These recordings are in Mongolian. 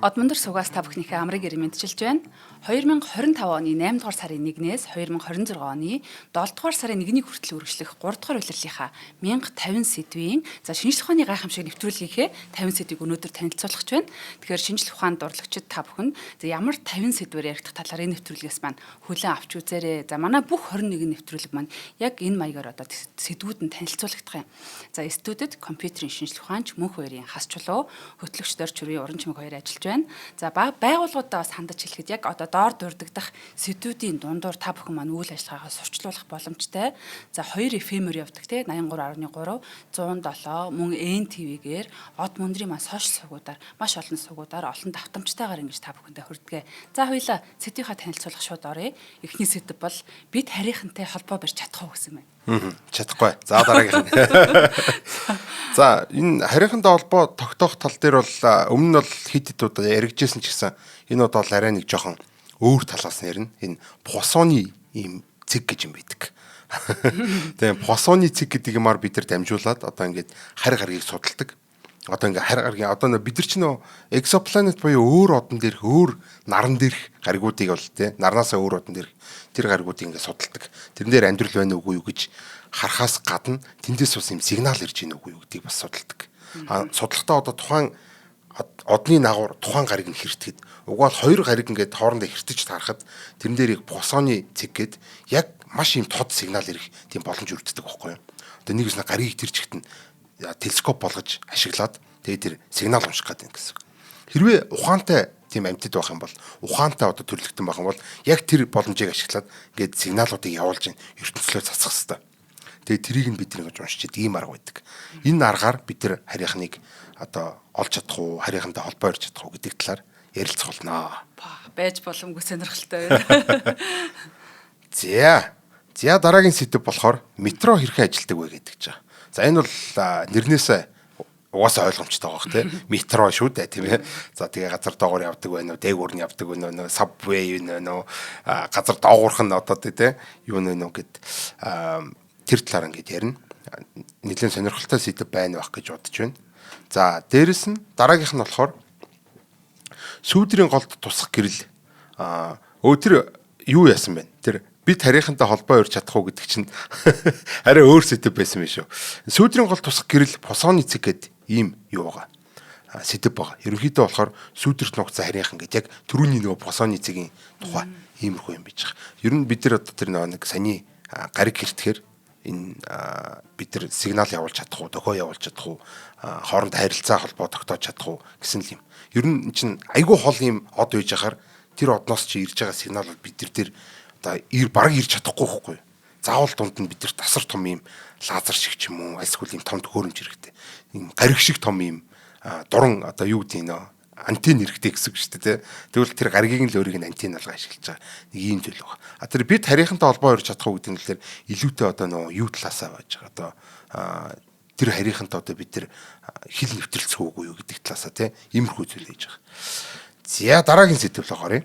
Одмондөр сугаас та бүхнийхээ амрыг ирэн мэдчилж байна. 2025 оны 8 дугаар сарын 1-ээс 2026 оны 7 дугаар сарын 1-ний хүртэл үргэлжлэх 3 дугаар улирлынхаа 1050 сэдвийн шинжлэх ухааны гайхамшиг нэвтрүүлгийнхээ 50 сэдвийг өнөөдөр танилцуулах гэж байна. Тэгэхээр шинжлэх ухаанд дурлагчид та бүхэн ямар 50 сэдвээр яригдах талаар энэ нэвтрүүлгээс маань хүлээн авч үзээрэй. Манай бүх 21 нэвтрүүлэг маань яг энэ маягаар одоо сэдвүүд нь танилцуулагдах юм. Студид компьютерийн шинжлэх ухаанч Мөнх хоёрын хас чулуу, хөтлөгч Дорж Хүрийн уран чимэг хоёр ажиллаж байна. Байгууллагуудаа бас хандаж хэлэхэд яг одоо доор дурддах сэдвүүдийн дундуур та бүхэн маань үйл ажиллагаагаа сурчлуулах боломжтой. 2 FM-ээр явдаг те 83.3, 107 мөн NTV-гээр од мөндрийн маань сошиал сувгуудаар маш олон сувгуудаар олон давтамжтайгаар ингэж та бүхэндээ хүрдэгэ. Хоёлаа сэдвийнхаа танилцуулах шууд оръё. Эхний сэдв бол бид харийнхантай холбоо барьж чадах уу гэсэн байна. Чадахгүй. За дараагийнх нь. За энэ харийнхантай холбоо тогтоох тал дээр бол өмнө нь бол хэд удаа яригджсэн ч гэсэн энэ удаа бол арай нэг жоохон өөр талаас нэрнэ. Энэ посооны ийм цэг гэж юм байдаг. Тэгээ посооны цэг гэдэг юмар бид нар дамжуулаад одоо ингээд харь гаргийг судалдаг. Одоо ингээд харь гаргийн одоо бид нар ч нөө экзопланет буюу өөр одон дээрх өөр наран дээрх гаригуудыг бол тий нарнаасаа өөр одон дээрх тэр гаригуудыг ингээд судалдаг. Тэрэн дээр амьдрал байна уугүй юу гэж харахаас гадна тэндээс бас юм сигнал ирж ийн үгүй юу гэдгийг бас судалдаг. Судлахтаа одоо тухайн одны нагуур тухайн гариг нь хэртгэхэд угаал хоёр гариг ингээд хоорондоо хэртэж тарахад тэрэн дээр их посооны цэг гээд яг маш юм тод сигнал ирэх тийм боломж өрддөг байхгүй юу. Одоо нэгээс нэг гариг тэр чигт нь телескоп болгож ашиглаад тэгээд тэр сигнал унших гэдэг юм гэсэн. Хэрвээ ухаантай тийм амьтад байх юм бол ухаантай одоо төрлөختөн байх юм бол яг тэр боломжийг ашиглаад ингээд сигналуудыг явуулж ертөнцлөө цацах хэрэгтэй. Тэгээд тэрийг нь бид нэг уншиж ийм арга байдаг. Энэ аргаар бид тэр харийнхныг одоо олж чадах уу, харийнхантай холбоо ярьж чадах уу гэдэг талаар ярилцах болно. Байж боломгүй сонирхолтой байна. За дараагийн сэдв болохоор метро хэрхэн ажилдаг вэ гэдэг ч. За энэ бол нэрнээсээ угаасаа ойлгомжтой байгаа тийм метро шүү дээ тийм ээ. За тэгээ газар доогоор явдаг байна уу, дээгүүр нь явдаг байна уу, subway байна уу, газар доогоорх нь одоо тийм юу нэ нөө гэд тэр талаар ингээд ярина. Нэлээд сонирхолтой сэдв байна байх гэж бодож байна. За дээрэс нь дараагийнх нь болохоор сүүдрийн голд тусах гэрэл тэр юу яасан бэ? Тэр бид харийнхантай холбоо өрж чадах уу гэдэг чинь арай өөр сэдв байсан юм шүү. Сүүдрийн голд тусах гэрэл посооны цэг гэдэг ийм юу байгаа. Сэдв байгаа. Ерөнхийдөө болохоор сүүдрт нуугцсан харийнхан гэдэг яг түрүүний нөгөө посооны цэгийн тухай иймэрхүү юм байж байгаа. Ер нь бид нар одоо тэр нэг саний гариг хэртгэхээр энэ бид нар сигнал явуулж чадах уу, дохио явуулж чадах уу, хооронд харилцаа холбоо тогтоож чадах уу гэсэн л юм. Ер нь чинь айгүй хол юм од үйж яхаар тэр одноос чи ирж байгаа сигнал бол бид нар тэр одоо бараг ирж чадахгүй байхгүй. Заавал дунд нь бид нар тасар том юм лазер шиг ч юм уу, альсгүй юм том төхөөрөмж хэрэгтэй. Ийм гариг шиг том юм дуран одоо юу гэдэг нөө антен хэрэгтэй гэсэн үг шүү дээ. Тэгвэл тэр гаригийн л өөрийг нь антен алга ашиглаж байгаа нэг ийм зүйл байна. Тэр бид харийнхантай холбоо өрж чадах уу гэдэг нь л илүүтэй одоо нөө юу талаасаа байж байгаа. Одоо тэр харийнхантай одоо бид тэр хил нэвтрэлцэх үгүй юу гэдэг талаасаа тийм иймэрхүү зүйл хийж байгаа. За дараагийн сэдв л оръё.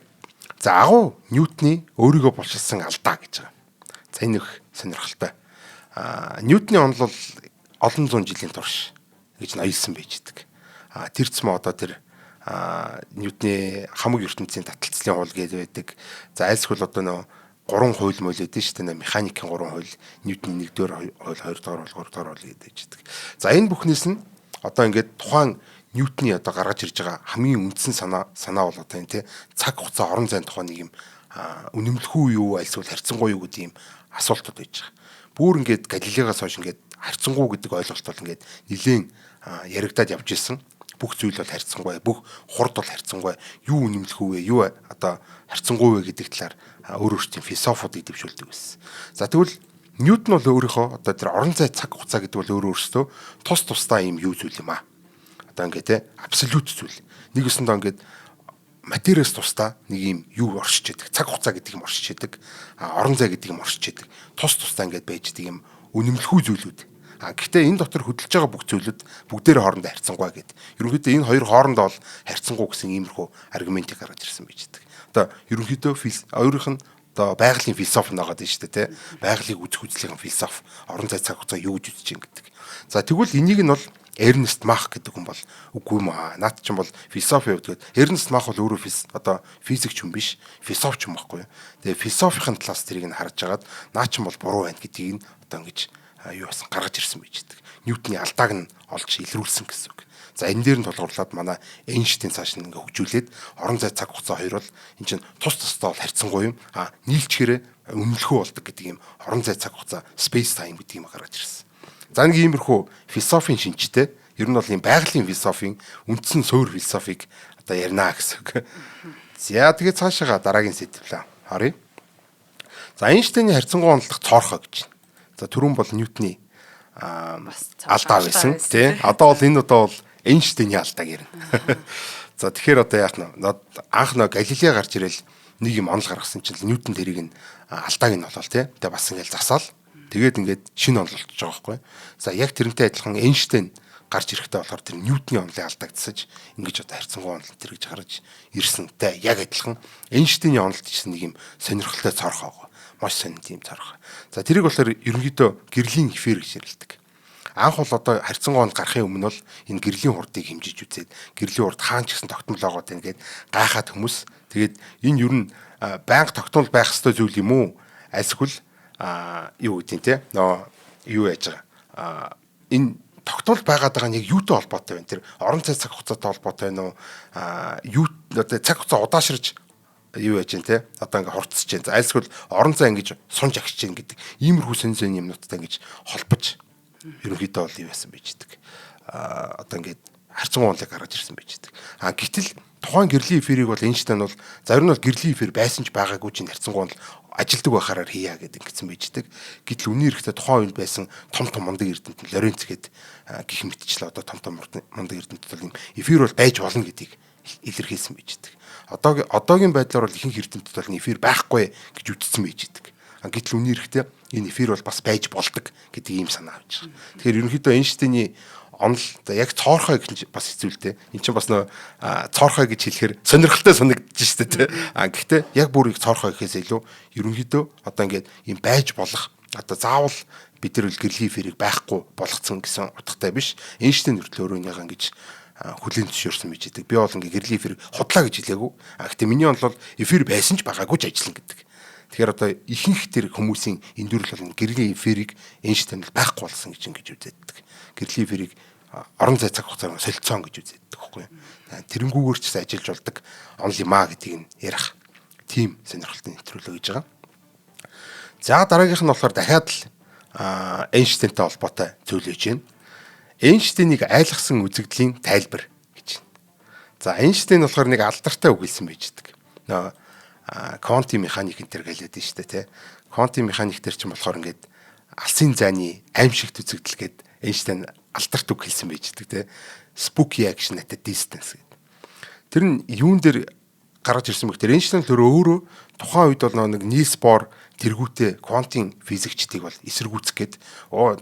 За агуу Ньютоны өөрийгөө болшилсан алдаа гэж байгаа. За энэ их сонирхолтой. Ньютоны онол бол олон зуун жилийн турш гэж ноёлсон байж идэг. Тэр цэм одоо тэр Ньютоны хамаг ертөнцийн таталцлын хууль гэдэг байдаг. За айлсгүй одоо нөө 3 хууль мойл гэдэг шүү дээ. Механикийн 3 хууль, Ньютоны 1-р хууль, 2-р хууль, 3-р хууль гэдэг байдаг. За энэ бүхнээс нь одоо ингээд тухайн Ньютоны одоо гаргаж ирж байгаа хамгийн үндсэн санаа бол одоо энэ тий цаг хугацаа орон зайн тухай нэг юм үнэмлэхүү юу альсвал харьцангуй юу гэдэг юм асуултууд байж байгаа. Бүр ингээд Галилеогоос хойш ингээд харьцангуй гэдэг ойлголт бол ингээд нэлээд яригадад явж исэн. Бүх зүйл бол харьцангуй, бүх хурд бол харьцангуй, юу үнэмлэхүү вэ, юу одоо харьцангуй вэ гэдэг талаар өөр өөртөө философиудыг дэвшүүлдэг байсан. За тэгвэл Ньютон бол өөрийнхөө одоо тэр орон зай цаг хугацаа гэдэг бол өөр өөртөө тусдаа юм юу зүйл юм аа. Одоо ингээд те абсолют зүйл. Нэг өсөндөө ингээд материас тусдаа нэг юм юу оршиж яадаг. Цаг хугацаа гэдэг юм оршиж яадаг. Орон зай гэдэг юм оршиж яадаг. Тусдаа ингээд байж яадаг юм үнэмлэхүү зүйлүүд. Гэхдээ энэ дотор хөдөлж байгаа бүх зүйлүүд бүгдээр хоорондоо харьцангуй гэдэг. Ерөнхийдөө энэ хоёр хоорондоо бол харьцангуй гэсэн иймэрхүү аргументыг гаргаж ирсэн байж байгаа. Одоо ерөнхийдөө өөрийнх нь одоо байгалийн философи нагаад байна шүү дээ, тэ. Байгалыг үзэх үзлэгийн философи, орон зай цаг хугацаа юу гэж үзэж чинь гэдэг. За тэгвэл энийг нь бол Эрнест Мах гэдэг хүн бол үгүй юм аа. Наад чинь бол философи явуулдаг. Эрнест Мах бол өөрөө одоо физикч хүн биш, философч хүн байхгүй юу. Тэгээ философийн талаас тэрийг нь харж агаад наа чинь бол буруу байна гэдгийг нь одоо ингэж юу басан гаргаж ирсэн байж байгаа. Ньютоны алдааг нь олж илрүүлсэн гэсэн үг. За энэ дээр нь тулгуурлаад манай Эйнштейн цааш нь ингээ хөгжүүлээд орон зай цаг хугацаа хоёр бол эн чинь тус тустай бол харьцангуй юм. Нийлчгээрээ үнэлэхүү болдог гэдэг юм орон зай цаг хугацаа space time гэдэг юм гаргаж ирсэн. За нэг иймэрхүү философийн шинжтэй ер нь бол ийм байгалийн философийн үндсэн суурь философийг одоо ярина гэсэн үг. За тэгээд цаашаа дараагийн сэдвлээ харъя. За Эйнштейний харьцангуй онолдох цоорхоо гэж байна. За түрүүн бол Ньютоны алдаа байсан тий. Одоо бол энэ удаа бол Эйнштейний алдааг ярина. За тэгэхээр одоо яах нь анх нөө Галилей гарч ирэл нэг юм онол гаргасан чинь Ньютон тэрийг нь алдааг нь болол тий. Тэгээ бас ингээл засаал. Тэгээд ингээд шинэ онол болчихж байгаа байхгүй. За яг тэрнтэй адилхан Эйнштейн гарч ирэхдээ болохоор тэр Ньютоны онолыг алдагдсаж ингэж одоо харьцангуй онол тэрэж гарч ирсэн. Тэ яг адилхан Эйнштейний онолд гэсэн нэг юм сонирхолтой цорхоо байгаа. Маш сонирхолтой юм цорхоо. За тэрийг болохоор ерөнхийдөө гэрлийн эфир гэж ярилдаг. Анх бол одоо харьцангуй онд гарахын өмнө бол энэ гэрлийн хурдыг хэмжиж үзээд гэрлийн хурд хаан ч гэсэн тогтмол байгаа гэдэг гайхаад хүмүүс тэгээд энэ ер нь байнга тогтмол байх ёстой зүйл юм уу? Эсвэл юу гэдэг те нөө юу яаж байгаа энэ тогтмол байгаад байгаа нь яг юутай холбоотой байна? Тэр орон зай цаг хугацаатай холбоотой байна уу? Юу одоо цаг хугацаа удаашрж юу яаж байна те одоо ингээ хурцсаж байна. За альсгүй орон зай ингэж сунж агшиж байна гэдэг иймэрхүү сонь юмнуудтай ингэж холбож ерөнхийдөө бол юу байсан байж байгаа. Одоо ингээд харьцангуй онолыг гаргаж ирсэн байж байгаа. Гэтэл тухайн гэрлийн эфирийг бол Эйнштейн бол зарим нь бол гэрлийн эфир байсан ч байгаагүй чинь харьцангуй онол ажилдаг байхаараар хийя гэдэг ингэсэн байж байгаа. Гэтэл үнийн эрэхтэй тухайн үед байсан том мундаг эрдэмтэн Лоренц гээд гих мэтчлээ одоо том мундаг эрдэмтэн бол юм эфир бол байж болно гэдгийг илэрхийлсэн байж байгаа. Одоогийн байдлаар бол ихэнх эрдэмтэд бол эфир байхгүй гэж үзсэн байж байгаа. Гэтэл үнийн эрэхтэй энэ эфир бол бас байж болдог гэдэг ийм санаа авч байгаа. Тэгэхээр ерөнхийдөө Эйнштейний онол яг цоорхой гэж бас хэцүүлтэй. Энд чинь бас нөө цоорхой гэж хэлэхээр сонирхолтой санагдаж штэ тэ. Гэхдээ яг бүрийг цоорхой гэхээс илүү ерөнхийдөө одоо ингээд ийм байж болох одоо заавал бид нар гэрлийн эфирийг байхгүй болгоцсон гэсэн утгатай биш. Эйнштейн хүртэл өөрөө яг ингэж хүлээн зөвшөөрсөн байж байгаа. Би бол ингээд гэрлийн эфир худлаа гэж хэлээгүй. Гэхдээ миний онол бол эфир байсан ч байгаагүй ч ажиллана гэдэг. Тэгэхээр одоо ихэнх тэр хүмүүсийн эндүрэл бол гэрлийн эфирийг Эйнштейн л байхгүй болсон гэж ингэж үздэг. Гэрлийн эфирийг орон зай цаг хугацаар солилцоон гэж үздэг байхгүй юу. Тэрэнгүүгээр ч ажиллаж болдог онол юм аа гэдгийг нь ярих. Тим сонирхолтой нэвтрүүлэг гэж байгаа. За дараагийнх нь болохоор дахиад л Эйнштейнтэй холбоотой зүйл хийж байна. Эйнштейнийг айлгсан үзэгдлийн тайлбар гэж байна. За Эйнштейн болохоор нэг алдартай үг хэлсэн байж байгаа. Квантын механик энэ төр гэлээд нь шүү дээ тий. Квантын механик төр чинь болохоор ингээд алсын зайны аимшигт үзэгдэл гээд Эйнштейн алдарт үг хэлсэн байж байгаа тий. Spooky action at a distance гэдэг. Тэр нь юун дээр гаргаж ирсэн бэ гэхээр Эйнштейн л өөрөө тухайн үед бол нэг Нильс Бор тэргүүтээ квантын физикчдийг бол эсэргүүцэх гээд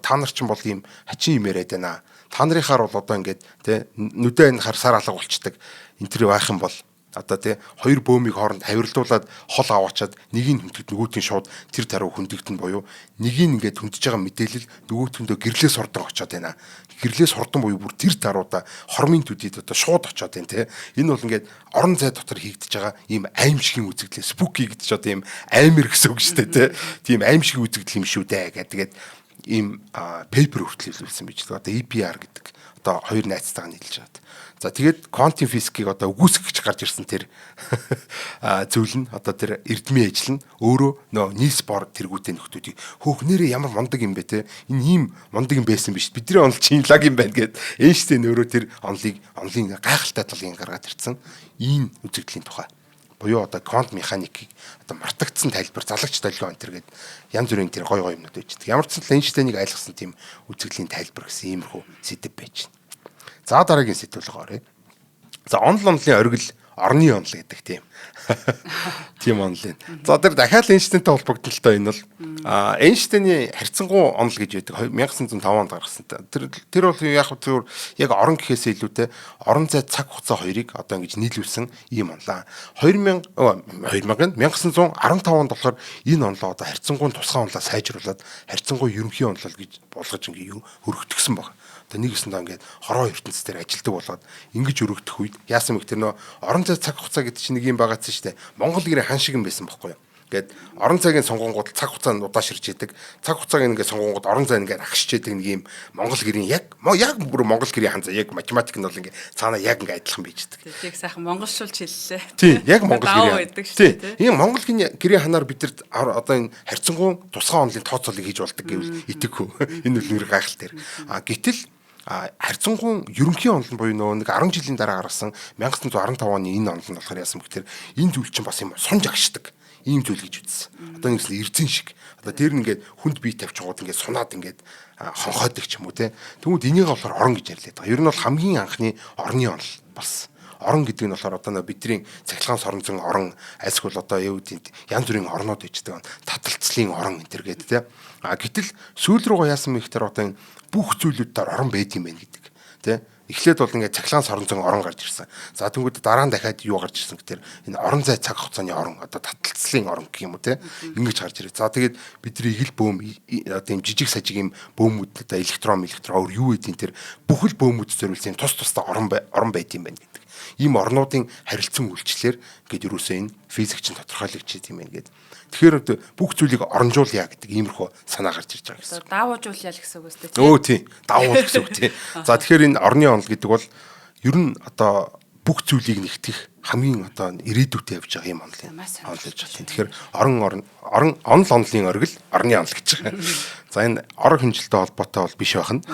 та нар ч бол ийм хачин юм яриад байна. Та нарынхаар бол одоо ингээд тий нүдэ энэ харсаар алга болчдаг. Энэ төр байх юм бол одоо тий хоёр бөөмийг хооронд хавирлуулад хол аваачаад нэгийг хүндэгд нөгөөтийн шууд тэр таруу хүндэгдэн буюу нэгийг ингээд хүндэж байгаа мэдээлэл нөгөөтөндөө гэрлээс сурдан очоод байна. Гэрлээс сурдан буюу бүр тэр таруудаа хормын төдийд одоо шууд очоод байна тий. Энэ бол ингээд орон зай дотор хийгдэж байгаа ийм аимшигын үзэгдэл спуки гэдэг ч одоо ийм аймэр гэсэн үг шүү дээ тий. Тийм аимшигын үзэгдэл юм шүү дээ гэдэг ийм пейпер хүртэл хэлүүлсэн байж байгаа. Одоо EPR гэдэг одоо хоёр найзтайгаа нийлж байгаа. За тэгээд квантын физикийг одоо үгүйсгэж гарч ирсэн тэр зүйл нь одоо тэр эрдмийн ажил нь өөрөө нөө Нильс Бор тэргүүтээ нөхдүүдийг хөөхнэрээ ямар мундаг юм бэ те энэ ийм мундаг юм байсан биш бидний онол чинь лаг юм байна гэд Эйнштейн өөрөө тэр онолын гайхалтай талыг гаргаад ирсэн ийм үзэгдлийн тухай буюу одоо квант механикийг одоо мартагдсан тайлбар залагч толгой энэ гээд янз бүрийн тэр гой юмнууд байж байгаа. Ямар ч зүйл Эйнштейнийг айлгсан тийм үзэгдлийн тайлбар гэсэн иймэрхүү сэдэв байж байна. За дараагийн сэдвүүл оръё. За онол онолын оргил орны онол гэдэг тийм. Тийм онлын. За тэр дахиад Эйнштейнтэй холбогдолтой энэ бол Эйнштейний харьцангуй онол гэж байдаг 1905 онд гаргасан. Тэр бол яг зөв яг орон гэхээс илүүтэй орон зай цаг хугацаа хоёрыг одоо ингэж нийлүүлсэн ийм онлаа. 1915 онд болохоор энэ онлоо одоо харьцангуй тусгай онлоо сайжруулад харьцангуй ерөнхий онлол гэж болгож ингэ өргөтгсөн баг. Нэг гэсэндээ ингээд хороо ертөнцийн дээр ажилдаг болоод ингэж өргөдөх үед яасан мэг тэр нөө орон зай цаг хугацаа гэдэг чинь нэг юм байгаадсан шүү дээ. Монгол гэрээ хан шиг юм байсан байхгүй юу? Ингээд орон цагийн сонгонгууд цаг хугацаанд удааширч идэг. Цаг хугацааг ингээд сонгонгууд орон зай ингээд агшиж идэг нэг юм монгол гэрийн яг бүр монгол гэрийн хан зай яг математик нь бол ингээд цаанаа яг ингээд адилхан байж идэг. Тэг сайхан монголшуулж хэллээ. Тийм яг монгол гэрийн. Тийм. Энэ монгол гэрийн ханаар бид нар одоо энэ харьцангуй тусгай онлын тооцоолыг хийж болдог гэвэл итгэхгүй. Энэ үл нэр гайхал дээр. Гэтэл харьцангуй ерөнхий онол буюу нэг 10 жилийн дараа гаргасан 1915 оны энэ онол нь болохоор яасан гэхээр энэ зүйл чинь бас юм сунж агшдаг ийм зүйл гэж үзсэн. Одоо нэгсэл эрдэн шиг. Одоо дээр нь ингээд хүнд бие тавьчихгууд ингээд сунаад ингээд хонхойдог ч юм уу те. Тэгмүүд энийг болохоор орон гэж ярьлаа байгаа. Ер нь бол хамгийн анхны орны онол болсон. Орон гэдэг нь болохоор одоо бидний цахилгаан соронзон орон альсгүй одоо юу гэдэг янз бүрийн орнууд ичдэг. Таталцлын орон энэ төр гэдэг те. Гэтэл сүүл рүү яасан мэхтэр одоо энэ бүх зүйлүүд дээр орон байд юм байна гэдэг. Тэ? Эхлээд бол ингээд цахилгаан соронзон орон гарч ирсэн. За тэгвэл дараа нь дахиад юу гарч ирсэн гэхээр энэ орон зай цаг хугацааны орон одоо таталцлын орон гэх юм уу те. Ингэж гарч ирээ. За тэгээд бидний игэл бөөм одоо юм жижиг сажиг юм бөөмүүд одоо электрон юу гэдэг энэ тэр бүхэл бөөмүүд зориулсан тус тустай орон байд юм байна гэдэг. Ийм орнуудын харилцан үйлчлэлээр ингээд юусоо энэ физикчин тодорхойлогдчих юм байна гэдэг. Тэгэхээр бүх зүйлийг оронжуулъя гэдэг иймэрхүү санаа гарч ирж байгаа гэсэн. Даавуужуулъя л гэсэн үг үстэй тийм. Өө тийм. Даавуул гэсэн үг тийм. За тэгэхээр энэ орны онол гэдэг бол ер нь одоо бүх зүйлийг нэгтгэх хамгийн одоо ирээдүйтэй явж байгаа юм онол юм. Онол гэж байна. Тэгэхээр онол онолын оргил орны онол гэж байгаа. За энэ ор хэмжилттэй холбоотой бол биш байх нь.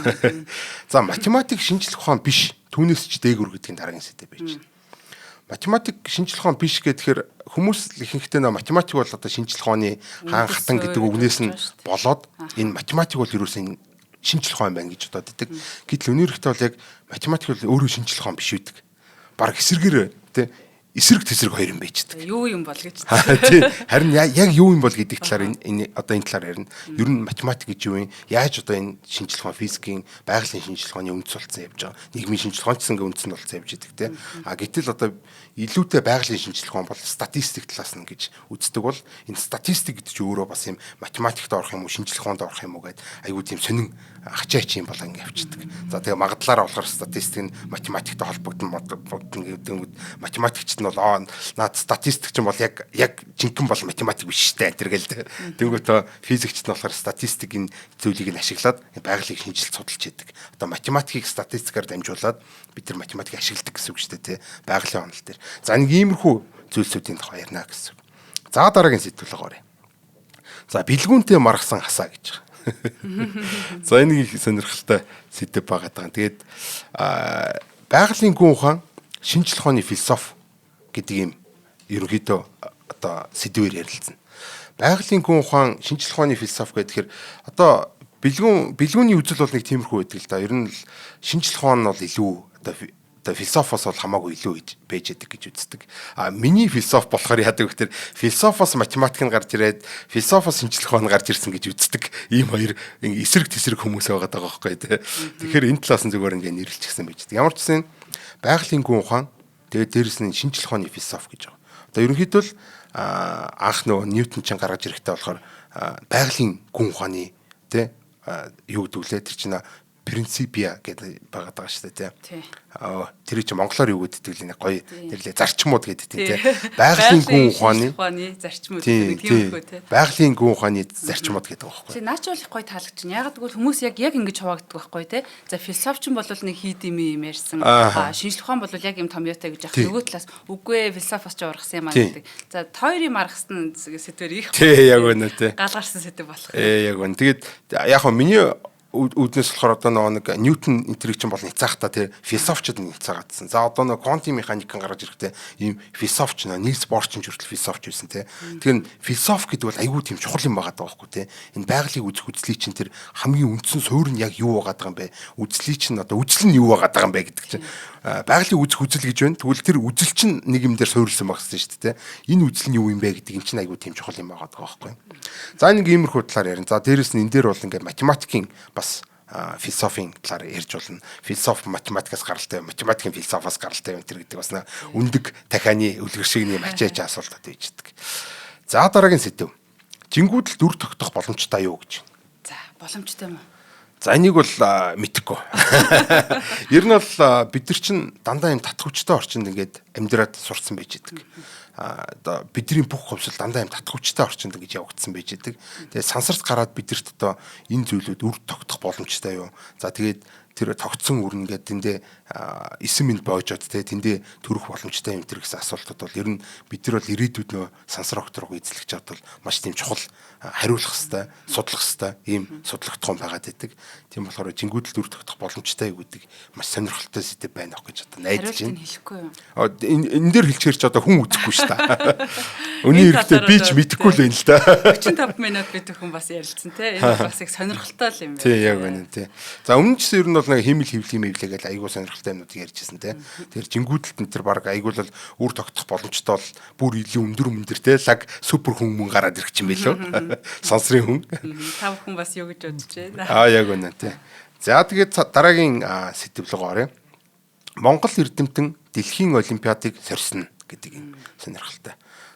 За математик шинжлэх ухаан биш түүнээс ч дээгүр гэдгийн дараагийн сэдв байж байна. Математик шинжлэх ухаан биш гэхээр хүмүүс ихэнхдээ математик бол одоо шинжлэх ухааны хаан хатан гэдэг үгнээс нь болоод энэ математик бол ерөөсөн шинжлэх ухаан байна гэж бодоод байдаг. Гэтэл өнөөдрөхдөө бол яг математик бол өөрөө шинжлэх ухаан биш үүдэг. Бараг эсэргээр тий эсрэг тэсрэг хоёр юм байж байгаа. Юу юм бол гэж. Тий. Харин яг юу юм бол гэдэг талаар энэ одоо энэ талаар ярина. Ер нь математик гэж юу юм? Яаж одоо энэ шинжлэх ухаан физикийн байгалийн шинжлэх ухааны үндэс болсон явж байгаа. Нийгмийн шинжлэх ухаан гэсэн үндэс нь болсон явж идэг тий. Гэтэл одоо илүүтэй байгалийн шинжлэх ухаан бол статистик талаас нь гэж үздэг бол энэ статистик гэдэг чинь өөрөө бас юм математикт орох юм уу шинжлэх ухаанд орох юм уу гэдэг айгүй тийм сонин ачаач юм болон ингэ явчихдаг. За тэгээ магадлалаар болохоор статистик нь математиктэй холбогдно гэдэг математикчд нь бол наад статистик ч юм бол яг жинхэнэ бол математик биш штэ тэргээл тэгвэл физикчд нь болохоор статистикийн зүйлийг нь ашиглаад байгалыг шинжилж судалж яадаг. Одоо математикийг статистикаар дамжуулаад бид нар математик ашигладаг гэсэн үг штэ тий байгалийн онол дээр. За нэг иймэрхүү зүйлсүүдийн тухай ярина гэсэн. За дараагийн сэдвүүл гоорё. За бэлгүүнтэй маргасан хасаа гэж байгаа. За энэ их сонирхолтой сэдв байгаа даа. Тэгээд байгалийн гүн ухаан шинжлэх ухааны философи гэдэг юм ерөнхийдөө одоо сэдвээр ярилцсан. Байгалийн гүн ухаан шинжлэх ухааны философи гэхээр одоо бэлгүүний үзэл бол нэг тиймэрхүү байдаг л да. Ер нь шинжлэх ухаан нь бол илүү одоо философоос бол хамаагүй илүү байж байдаг гэж үздэг. Миний философи болохоор яадаг вэ гэхээр философоос математик нь гарч ирээд философоос шинжлэх ухаан гарч ирсэн гэж үздэг. Ийм хоёр эсрэг тэсрэг хүмүүс байгаа даа байхгүй тий. Тэгэхээр энэ талаас нь зүгээр ингээ нэрлэлчихсэн байж байгаа. Ямар ч гэсэн байгалийн гүн ухаан тэгээд дээрэс нь шинжлэх ухааны философи гэж байгаа. Одоо ерөнхийдөө л анх нөгөө Ньютон ч гаргаж ирэхтэй болохоор байгалийн гүн ухааны тий юу гэдэг вэ тэр чинь принципиа гэдэг байгаа даа шүү дээ тий. Тэр чинь монголоор юу гэдэг вэ гоё тэрлээ зарчмууд гэдэг тий. Байгалийн гүн ухааны зарчмууд гэдэг тиймэрхүү тий. Байгалийн гүн ухааны зарчмууд гэдэг байгаа байхгүй. Тий наач бол их гоё таалагдчих. Яг гэвэл хүмүүс яг ингэж хуваагддаг байхгүй тий. За философчин бол нэг хийд юм ярьсан. Шинжлэх ухаан бол яг юм томьёотой гэж яах. Нөгөө талаас үгүй ээ философос ч ургасан юм аа гэдэг. За хоёрын маргасан сэдвэр их. Тий яг үнэ тий. Гал гарсан сэдв болох. Яг үнэ. Тэгээд яг хөө миний үүднээс болохоор одоо нэг Ньютон энтриг чинь бол ницаахта тэр философичд ницаагаадсан. За одоо нэг квантын механикын гаргаж ирэхдээ ийм философич Нильс Бор ч хүртэл философич байсан те. Тэгэхээр философи гэдэг бол айгүй тийм чухал юм байгаа даа байхгүй те. Энэ байгалийн үзэх үзлий чинь тэр хамгийн үндсэн суурь нь яг юу байгаа юм бэ? Үзлий чинь одоо үзэл нь юу байгаа юм бэ гэдэг чинь байгалийн үзэх үзэл гэж байна. Тэгвэл тэр үзэл чинь нэг юм дээр суурилсан байх хэрэгтэй шүү дээ те. Энэ үзэл нь юу юм бэ гэдэг юм чинь айгүй тийм чухал юм байгаа даа байхгүй. За нэг иймэрхүү талаар ярина. За дээрэс нь энэ дээр бол ингээд математикийн бас философийн талаар ярьж болно. Философи математикаас гаралтай, математикийн философоос гаралтай юм тэр гэдэг бас үндэг дахианы үлгэршигний мачаач асуултад байж идэг. За дараагийн сэдв. Жингүүдэл дүр тогтох боломжтой юу гэж байна. За боломжтой юм уу? За энийг бол мэдэхгүй. Ер нь бол бид нар чинь дандаа юм татгавчтай орчинд ингээд амьдраад сурцсан байж идэг. Одоо бидний бүх хувьсэл дандаа юм татгавчтай орчинд гэж явагдсан байж идэг. Тэгээ сансарт гараад бидэрт одоо энэ зүйлүүд үр тогтох боломжтой юу? За тэгээд тэр тогтсон үр ингээд тэндээ 9 минут боожод тэндээ төрөх боломжтой юм тэр гэсэн асуултууд бол ер нь бид нар бол ирээдүйд нөө сансар огт руу эзлэх чад бол маш тийм чухал хариулах хэвээр судлах хэвээр ийм судлагдсан байгаад байдаг. Тийм болохоор жингүүдэл дүр тогтох боломжтой гэдэг маш сонирхолтой сэдв байна ах гэж одоо найдаж байна. Хэлэхгүй юу? Энэ дээр хэлчихэр ч одоо хүн үзэхгүй шүү дээ. Өний хэрэгтэй би ч мэдэхгүй л байна л да. 45 минут бид хүн бас ярилцсан те. Энэ бас их сонирхолтой юм байна. Тий яг байна тий. За өмнө нь ч ер нь бол нэг химэл хөвлийн мэвлэгээл айгуу сонирхолтой юмнууд ярьжсэн те. Тэр жингүүдэлт энэ төр баг айгуу л үр тогтох боломжтой бол бүр илүү өндөр мөндөр те лаг супер хүн мөн гараад ирэх юм билүү. Сонсрын хүн. Та бүхэн бас юу гэж бодож байна? Яг байна тий. За тэгээд дараагийн сэдв рүү оръё. Монгол эрдэмтэн дэлхийн олимпиадыг сорьсно гэдэг юм сонирхолтой.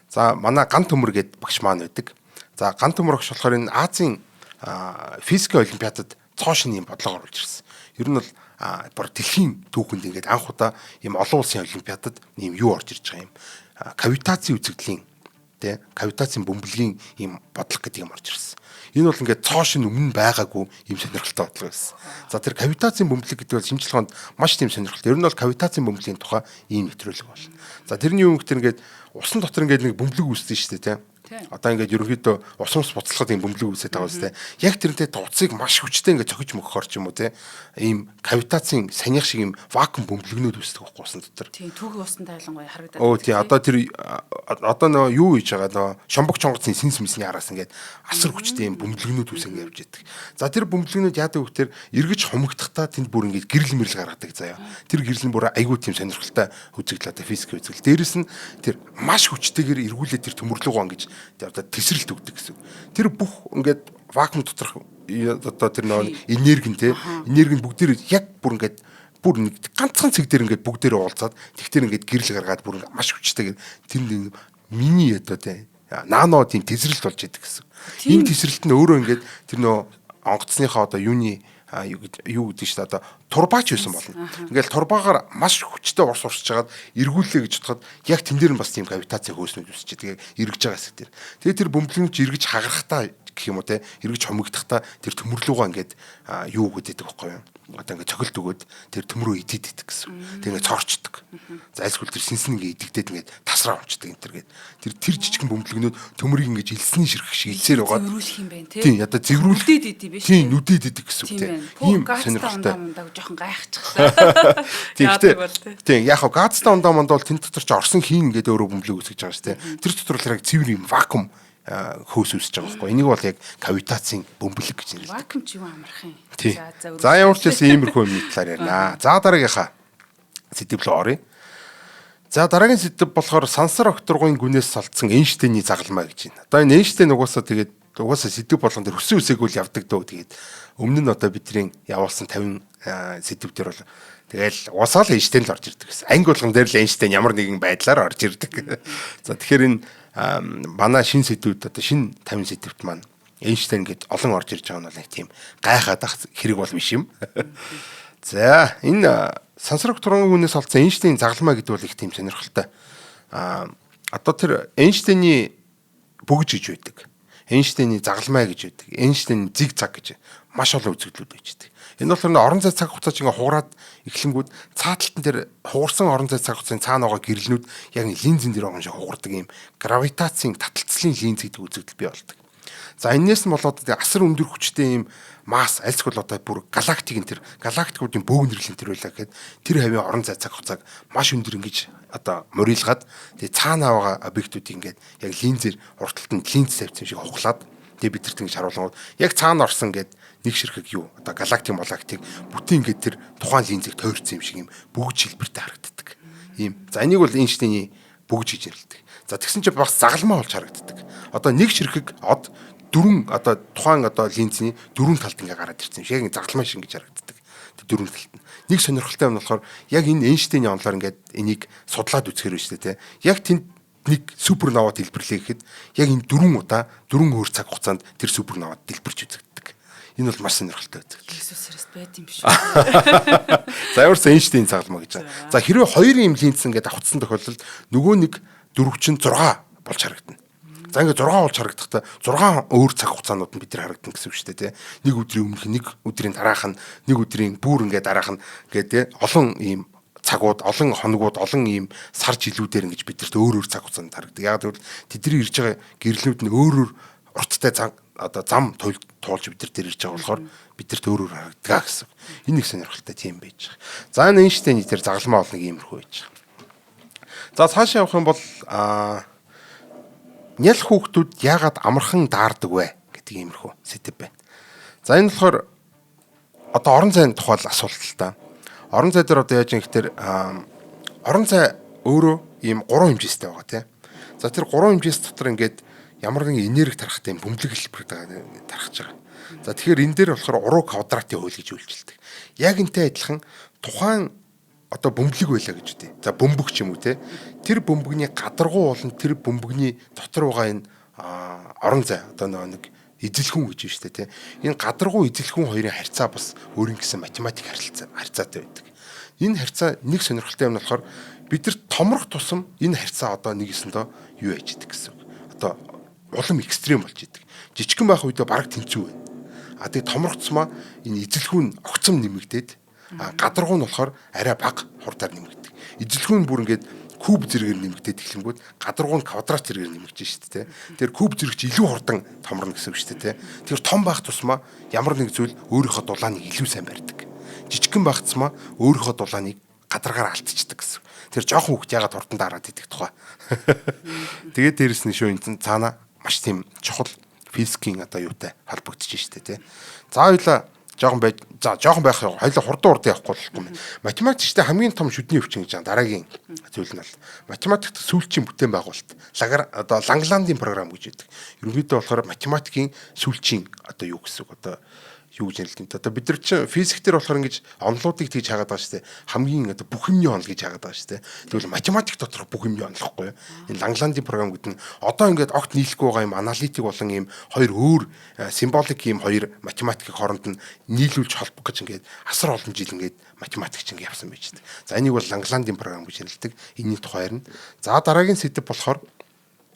За манай Ган Төмөр гээд багш маань байдаг. За Ган Төмөр багш болохоор энэ Азийн физикийн олимпиадад цоошин юм бодлого оруулж ирсэн. Ер нь бол бүр дэлхийн түүхэнд ингээд анх удаа ийм олон улсын олимпиадад ийм юу орж ирж байгаа юм. Кавитацийн үзэгдлийн тий кавитацийн бөмбөлгийн ийм бодлого гэдэг юм орж ирсэн. Энэ бол ингээд цоош нь өмнө байгаагүй юм сонирхолтой бодлого байсан. За тэр кавитацийн бөмбөлөг гэдэг бол шинжлэх ухаанд маш тийм сонирхолтой. Ер нь бол кавитацийн бөмбөлийн тухай ийм нэвтрүүлэг болно. За тэрний юм гэхээр ингээд усан дотор ингээд нэг бөмбөлөг үүсдэг шүү дээ тий. Одоо ингээд ерөнхийдөө усмас буцалгад юм бөмбөлөг үүсэж байгаа үстэй. Яг тэрнтэй утсыг маш хүчтэй ингээд цохиж мөхөхөр ч юм уу те. Ийм кавитацийн санийх шиг юм вакуум бөмбөлгнүүд үүсдэг байхгүй усан дотор. Тийм түүхий усан тайлангуй харагдаад. Оо тий одоо тэр одоо нөө юу хийж байгаа нөө шомбог чонгоцны синс мисний араас ингээд асар хүчтэй юм бөмбөлгнүүд үүсэж явж байдаг. За тэр бөмбөлгнүүд яадаг вэ гэхээр эргэж хомогдохдоо тэнд бүр ингээд гэрэл мэрэл гаргадаг заяа. Тэр гэрэл нь бүр айгүй тийм сонирхолтой үзэгдэл одоо физик үзэгдэл. Дээрэс нь тэр маш хүчтэйгээр эргүүлээ тэр төмөрлөг гоо гэж одоо тесрэлт өгдөг гэсэн. Тэр бүх ингээд вакуум доторх одоо тэр нөө энерги нь те энерги нь бүгдээр яг бүр ингээд бүр нэг ганцхан цэг дээр ингээд бүгдээр уулзаад тэгтэр ингээд гэрэл гаргаад бүр маш хүчтэйгээр тэр миний одоо те нано тийм тесрэлт болж идэг гэсэн. Энэ тесрэлт нь өөрөө ингээд тэр нөө онгоцныхаа одоо юуны юу гэдэг чинь одоо турбаач байсан болно. Ингээл турбаагаар маш хүчтэй урс урсж хагаад эргүүлээ гэж бодоход яг тэн дээр нь бас тийм гравитацийн хөөснүүд үүсэж тэгээ эргэж байгаа хэсэг дээр. Тэгээ тэр бөмбөлөг чи эргэж хагарахтаа гэх юм уу те эргэж хомигдахтаа тэр төмөрлөгөө ингээд юу гэдэг байхгүй юу? Одоо ингээд цохилт өгөөд тэр төмрөө идэд идэх гэсэн. Тэг ингээд цорчдөг. Зайлсгүй тэр синсэн ингээд идэгдээд ингээд тасраа унцдаг энэ төр гээд. Тэр жижигхэн бөмбөлгнүүд төмрийг ингээд илсний ширхэх шиг илсээр угаад. Зэврүүлэх юм байна те. Тийм одоо зэврүүлэх. Нүдэд идэв биш. Тийм нүдэд идэг гэсэн үг те. Ийм сонирхолтой. Жоохон гайхчихлаа. Тийм яг хаа газтай ундаа манд бол тэн дотор ч орсон хийн ингээд өөрөө бөмбөлөг үсгэж байгаа шүү те. Тэр дотор л яг цэвэр юм вакуум хөөс үүсэж байгаа байхгүй. Энийг бол яг кавитацийн бөмбөлөг гэж нэрлэдэг. Вакуум ч юу амархан. За ямар ч байсан иймэрхүү юм талаар ярина. За дараагийнхаа сэдв рүү оръё. За дараагийн сэдв болохоор сансар окторгын гүнээс салдсан Эйнштейний загалмай гэж байна. Одоо энэ Эйнштейн угаасаа сэдв болгон дээр хүсэн үсээгүүл явдаг дөө. Тэгээд өмнө нь одоо бидний явуулсан 50 сэдв дээр бол тэгэл уусаал Эйнштейн л орж ирдэг гэсэн. Анги болгон дээр л Эйнштейн ямар нэгэн байдлаар орж ирдэг. За тэгэхээр энэ манай шин сэдвүүд одоо шин 50 сэдвт маань Эйнштейн гэд олон орж ирж байгаа нь бол нэг тийм гайхаад ах хэрэг бол биш юм. За энэ сансар окторгын гүнээс салдсан Эйнштейн загалмай гэдэг бол их тийм сонирхолтой. Одоо тэр Эйнштейний бөгж гэж байдаг. Эйнштейний загалмай гэж байдаг. Эйнштейн зигзаг гэж маш олон үзэгдлүүд байждаг. Энэ болохоор орон зай цаг хугацаач ингээ хугараад эхлэнгүүд цааталтан дээр хугарсан орон зай цаг хугацааны цаана байгаа гэрэлнүүд яг линзэн дээр байгаа шиг хугардаг юм гравитацийн таталцлын линз гэдэг үзэгдэл бий болдог. За энэс нь болоод асар өндөр хүчтэй ийм масс альсгүй л одоо бүр галактикуудын бөөгнөрлөн тэр байлаа гэхэд тэр хавийн орон зай цаг хугацааг маш өндөр ингэж одоо морилгаад тэгээ цаанаа байгаа объектуудыг ингээд яг линзээр урталтанд линз тавьсан шиг хуглаад тэгээ бид тэрт ингэж харуулгууд яг цаана орсон гэд нэг ширхэг юу одоо галактик бүтэн ингээд тэр тухайн линзийг тойрсон юм шиг юм бүгж хэлбэртэй харагддаг. Ийм. За энийг бол Эйнштейний бүгж гэж нэрлэдэг. За тэгсэн чинь бас загалмаа болж харагддаг. Одоо нэг ширхэг од дөрвөн одоо тухайн одоо линзний дөрвөн талд ингээ гараад ирсэн юм шиг яг загалмаа шиг ингэж харагддаг. Тэр дөрвөн талд нь. Нэг сонирхолтой юм болохоор яг энэ Эйнштейний онолоор ингээд энийг судлаад үзэхэр байна шүү дээ. Яг тэнд нэг суперновад дэлбэрлээ гэхэд яг энэ дөрвөн өөр цаг хугацаанд тэр суперновад дэлбэрч үзэгддэг. Энэ бол маш сонирхолтой байдаг. Иесус Христ байт юм биш үү? За ямар ч Эйнштейн загалмаа гэж байна. За хэрвээ хоёр юм линз ингээд авцсан тохиолдолд нөгөө нэг дөрвчин 6 болж харагдана. За ингээд 6 болж харагдахдаа 6 өөр цаг хугацаанууд нь бид нар харагдана гэсэн үг шүү дээ, тий. Нэг өдрийн өмнөх, нэг өдрийн дараах нь, нэг өдрийн бүр ингээд дараах нь гэдэг тий. Олон ийм цагууд, олон хоногуд, олон ийм сар жилүүдээр ингэж бидэрт өөр цаг хугацаанд харагдаг. Яг тэгвэл тэдний ирж байгаа гэрлүүд нь өөр урттай зам туулж бид нар дээр ирж байгаа болохоор бидэрт өөр харагддаг гэсэн. Энэ их сонирхолтой тийм байж байгаа. За энэ Эйнштейний тэр загалмаа бол нэг иймэрхүү байж байгаа. За цаашаа явах юм бол нял хүүхдүүд яагаад амархан даардаг вэ гэдэг иймэрхүү сэдв байна. За энэ болохоор одоо орон зайны тухай асуулт л та. Орон зай дээр одоо яаж юм гэхээр орон зай өөрөө ийм 3 хэмжээстэй байгаа тийм. За тэр 3 хэмжээс дотор ингээд ямар нэгэн энерги тарахтай юм бөмбөлөг хэлбэр тархаж байгаа. За тэгэхээр энэ дээр болохоор уруу квадратын хууль гэж үйлчилдэг. Яг энтэй адилхан тухайн одоо бөмбөлөг байлаа гэж үтэй. За бөмбөг ч юм уу те. Тэр бөмбөгний гадаргуу болон тэр бөмбөгний дотор байгаа энэ орон зай одоо нэг эзэлхэн гэж байна шүү дээ те. Энэ гадаргуу эзэлхэн хоёрын харьцаа бас өөрийн гэсэн математик харьцаатай байдаг. Энэ харьцаа нэг сонирхолтой юм нь болохоор бид нар томрох тусам энэ харьцаа одоо нэг ёсондоо юу яж идэг гэсэн. Одоо улам экстрем болж идэг. Жижигхэн байх үедээ бараг тэнцүү байна. А тэгээ томрохцмаа энэ эзэлхэн огцом нэмэгдээд гадаргуу нь болохоор арай бага хурдаар нэмэгдэг. Эзэлхэн бүр ингээд куб зэрэгээр нэмэгдээд эхлэнгүүт гадаргуу нь квадрат зэрэгээр нэмэгдэж шүү дээ. Тэр куб зэрэгч илүү хурдан томорно гэсэн үг шүү дээ. Тэр том байх тусмаа ямар нэг зүйл өөрийнхөө дулааныг илүү сайн барьдаг. Жижигхэн байх тусмаа өөрийнхөө дулааныг гадаргаар алдчихдаг гэсэн. Тэр жоохон хүүхд ягаад хурдан дараад идэх тухай. Тэгээд дээрэс нь шөө энэ цаана маш тийм чухал физикийн одоо юутай холбогдчих шүү дээ. За хоёлаа жоохон байх хоёлаа хурдан явахгүй болохгүй юм. Математикчтай хамгийн том шүдний өвчин гэж дараагийн зүйл нь бол математикт сүүлчийн бүтээн байгуулалт одоо Лангландын програм гэж байдаг. Ерөнхийдөө болохоор математикийн сүүлчийн одоо юу гэсэн үг одоо юу гэж нэрлэдэг. Одоо бид нар чинь физик дээр болохоор ингэж онолуудыг тэгж хаагаад байгаа шүү дээ. Хамгийн одоо бүх юмны онол гэж хаагаад байгаа шүү дээ. Тэгвэл математик доторх бүх юмны онолохгүй юу? Энэ Лангландын програм гэдэг нь одоо ингээд огт нийлэхгүй байгаа юм аналитик болон ийм хоёр өөр символик ийм хоёр математикийн хооронд нь нийлүүлж холбох гэж ингээд асар олон жил ингээд математикч ингээд явсан байж дээ. За энийг бол Лангландын програм гэж нэрлэдэг. Энийн тухай ярина. За дараагийн сэдэв болохоор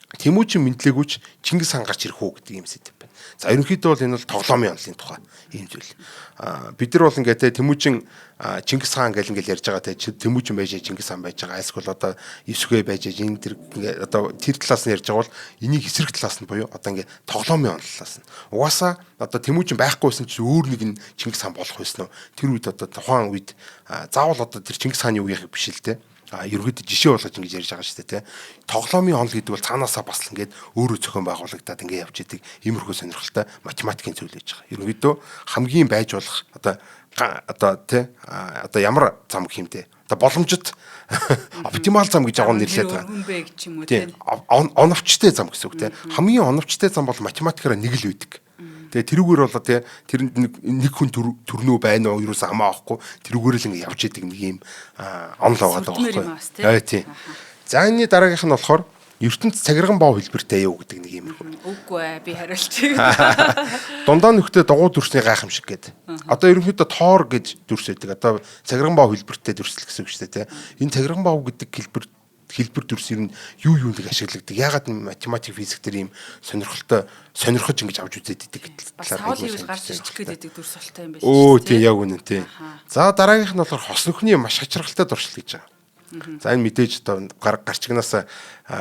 Тэмүүжин мэдлэгүүч Чингис хаан гарч ирэх үү гэдэг юм сэдэв байна. За ерөнхийдөө бол энэ бол тоглоомын онолын тухай ийм зүйл. Бид нар бол ингээд Тэмүүжин Чингис хаан гэл ингээд ярьж байгаа те Тэмүүжин байж Чингис хаан байж байгаа. Эсвэл одоо Исүгэ байж энэ тэр ингээд одоо тэр талаас нь ярьж байгаа бол энийг эсрэг талаас нь буюу одоо ингээд тоглоомын онолоос нь. Угаасаа одоо Тэмүүжин байхгүйсэн чи өөр нэг нь Чингис хаан болох байсан уу? Тэр үед одоо тухайн үед заавал одоо тэр Чингис хааны үеийнх биш л те. Ерөнхийдөө жишээ болгож ингэж ярьж байгаа шүү дээ, тэ. Тоглоомын онол гэдэг бол цаанаасаа бас ингээд өөрөө зохион байгуулагдаад ингээд явж идэг иймэрхүү сонирхолтой математикийн зүйл гэж байгаа. Ерөнхийдөө хамгийн байж болох одоо тэ одоо ямар зам гэх юм те. Одоо боломжит оптимал зам гэж агуун нэрлээд байгаа. Оновчтой зам гэсэн үг те. Хамгийн оновчтой зам бол математикаараа нэг л үйдэг. Тэгээ тэрүүгээр болоо тий тэрэнд нэг хүн төрнөө байна уу юусэн хамаа авахгүй тэрүүгээр л ингэ явж идэг нэг юм онол байгаа байхгүй. Тий. За энэ дараагийнх нь болохоор ертөнц цагирган боо хэлбэртэй юу гэдэг нэг юм. Үгүй ээ би хариулчих. Дундаа нөхдөд дугуй дүрсний гайхамшиг гэдэг. Одоо ерөнхийдөө тоор гэж дүрс байдаг. Одоо цагирган боо хэлбэртэй дүрсэл гэсэн үг шүү дээ тий. Энэ цагирган боо гэдэг хэлбэр дүрс ер нь юу нэг ашигладаг. Ягаад математик физик дээр ийм сонирхож ингэж авч үзээд идэг гэдэг талаар нэг гарч ирчих гээд идэг дүрс болтой юм байна. Өө тий яг үнэн тий. За дараагийнх нь болохоор хос нөхний маш хачиргалтай дуршил гэж байгаа. За энэ мэдээж одоо гарчигнаас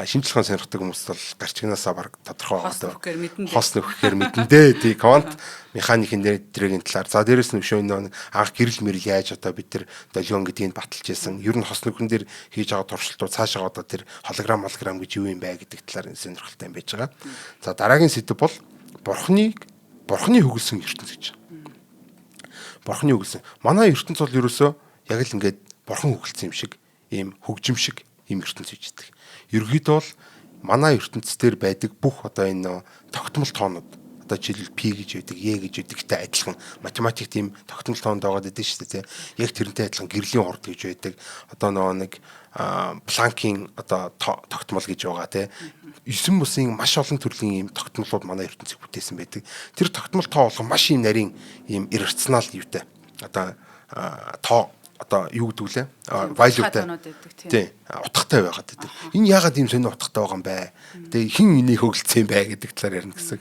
шинжлэх ухаан сонирхдаг хүмүүс бол гарчигнаасаа баг тодорхой хос нөхөхээр мэдэндээ тий квант механикийн дээрийн талаар за дээрэс нь өшөө нэг анх гэрэл мэрэл яаж одоо бид тэр долгион гэдгийг баталж байсан. Ер нь хос нөхөн дээр хийж байгаа туршилтууд цаашаа одоо тэр холограм гэж юу юм бэ гэдэг талаар сонирхолтой юм байж байгаа. За дараагийн сэдв бол бурхны хөглсөн ертөнц гэж. Бурхны хөглсөн. Манай ертөнц бол ерөөсөө яг л ингээд бурхан хөглсөн юм шиг ийм хөгжим шиг ийм ертөнц үйждэг. Ерөнхийдөө бол манай ертөнцийн дээр байдаг бүх одоо энэ тогтмол тоонууд одоо жишээлбэл пи гэж байдаг, е гэж байдагтай адилхан математик тийм тогтмол тоонд байгаа гэдэг шүү дээ. Яг тэрнтэй адилхан гэрлийн урд гэж байдаг. Одоо нэг Планкийн одоо тогтмол гэж байгаа тий. 9 бусын маш олон төрлийн ийм тогтмолууд манай ертөнцийг бүтээсэн байдаг. Тэр тогтмол тоо болгон маш ийм нарийн ийм иррационал юутай. Одоо тоо одоо юу гэдэг вүлээ? Value-тай. Тийм. Утгатай байгаад байдаг. Энэ яагаад ийм сонио утгатай байгаа юм бэ? Тэгээ хин энийг хөглөсөн юм бэ гэдэг талаар ярина гэсэн.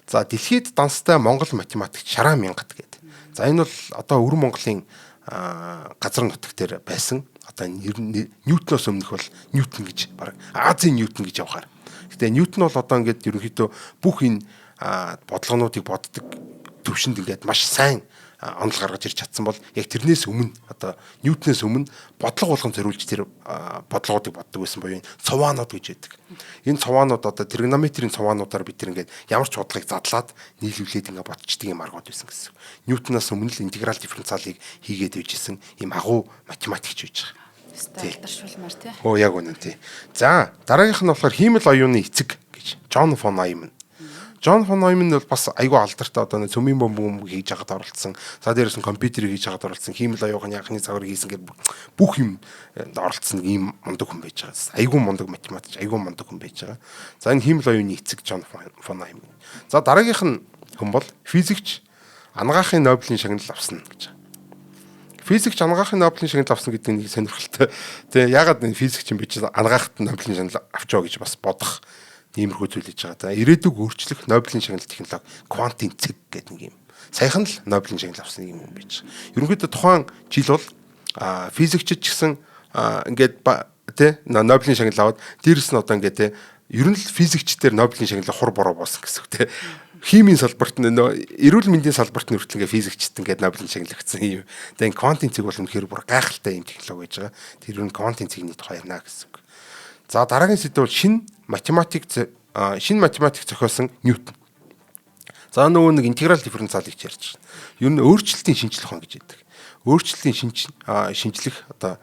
За дэлхийд данстай Монгол математикч Шараа Мянгат гэдэг. За энэ бол одоо Өвөр Монголын газар нутаг дээр байсан. Одоо Ньютоноос өмнөх бол Ньютон гэж баг Азийн Ньютон гэж явахаар. Гэтэ Ньютон бол одоо ингээд ерөнхийдөө бүх энэ бодлогоонуудыг боддог төвшөнд ингээд маш сайн онол гаргаж ирж чадсан бол яг тэрнээс өмнө одоо Ньютонээс өмнө бодлого болгон зориулж тэр бодлогоодыг боддог байсан буюу цуваанууд гэж байдаг. Энэ цуваанууд одоо тригонометрийн цуваануудаар бид тэр ингээд ямар ч бодлогыг задлаад нийлүүлээд ингээд бодчихдээ юм аргууд байсан гэсэн. Ньютоноос өмнө л интеграл дифференциалыг хийгээд байжсэн ийм агуу математикч байж байгаа. Стайлдаршуулмаар тий. Оо яг үнэн тий. За дараагийнх нь болохоор хиймэл оюуны эцэг гэж Джон фон Нойман. Джон фон Нойман бол бас айгүй алдартай одоо цөмийн бомб хийж хагаад оролцсон. За дээрээс нь компьютерийг хийж хагаад оролцсон. Хиймэл оюуны анхны загварыг хийсэн гэдэг бүх юм оролцсон ийм мундаг хүн байж байгаа. Айгүй мундаг математикч, айгүй мундаг хүн байж байгаа. За энэ хиймэл оюуны эцэг Джон фон Нойман. За дараагийнх нь хүн бол физикч анагаахын Нобелийн шагнал авсан гэж. Физикч анагаахын Нобелийн шагнал авсан гэдэг нь сонирхолтой. Тэгээ ягаад энэ физикч юм биш анагаахт Нобелийн шагнал авчаа гэж бас бодох иймэрхүү зүйл хийж байгаа. Ирээдүг өөрчлөх Нобелийн шагнал технологи квантын цэг гэдэг нэг юм. Саяхан л Нобелийн шагнал авсан юм байж байгаа. Ерөнхийдөө тухайн жил бол физикчид ч гэсэн ингээд тий Нобелийн шагнал аваад дээрэс нь одоо ингээд тий ер нь л физикчдээр Нобелийн шагналыг хур бороо боосон гэсэн үг тий. Химийн салбарт эрүүл мэндийн салбарт нөртөл ингээд физикчд ингээд Нобелийн шагнал өгсөн юм. Тэгээ квантын цэг бол үнэхээр бүр гайхалтай юм технологи байж байгаа. Тэр ер нь квантын цэгний тухай ярина гэсэн үг. За дараагийн сэдв бол шинэ математик зохиосон Ньютон. За нөгөө нэг интеграл дифференциалыг ярьж байна. Ер нь өөрчлөлтийн шинжлэх ухаан гэж яддаг. Өөрчлөлтийн шинжлэх одоо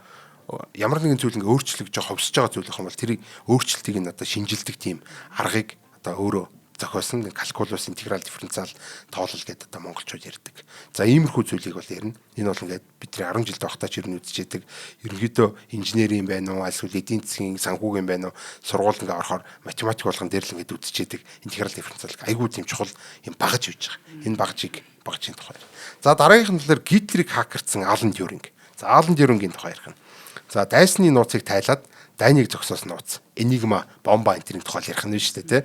ямар нэгэн зүйл ингээ өөрчлөгдөж ховсож байгаа зүйл их юм бол тэрийг өөрчлөлтийг нь одоо шинжилдэг тийм аргыг одоо өөрөө зохиосон калкулус интеграл дифференциал тоолол гэдэг одоо монголчууд ярьдаг. За иймэрхүү зүйлийг бол ярина. Энэ бол ингээд бидний 10 жил байхдаа ч ер нь үзчихэдэг. Ерөнхийдөө инженерийн байна уу, эсвэл эдийн засгийн санхүүгийн байна уу, сургууль ингээ орохоор математик болгон дээр л ингээд үзчихэдэг. Интеграл дифференциал айгүй тийм чухал юм багаж үйж байгаа. Энэ багажийн тухай. За дараагийнх нь болохоор Гитлерийг хакерцсан Алан Тьюринг. За Алан Тьюрингийн тухай ярих нь. За дайсны нууцыг тайлаад дайныг зогсоосон нууц. Энигма, бомба энтрийн тухай ярих нь шүү дээ, тий.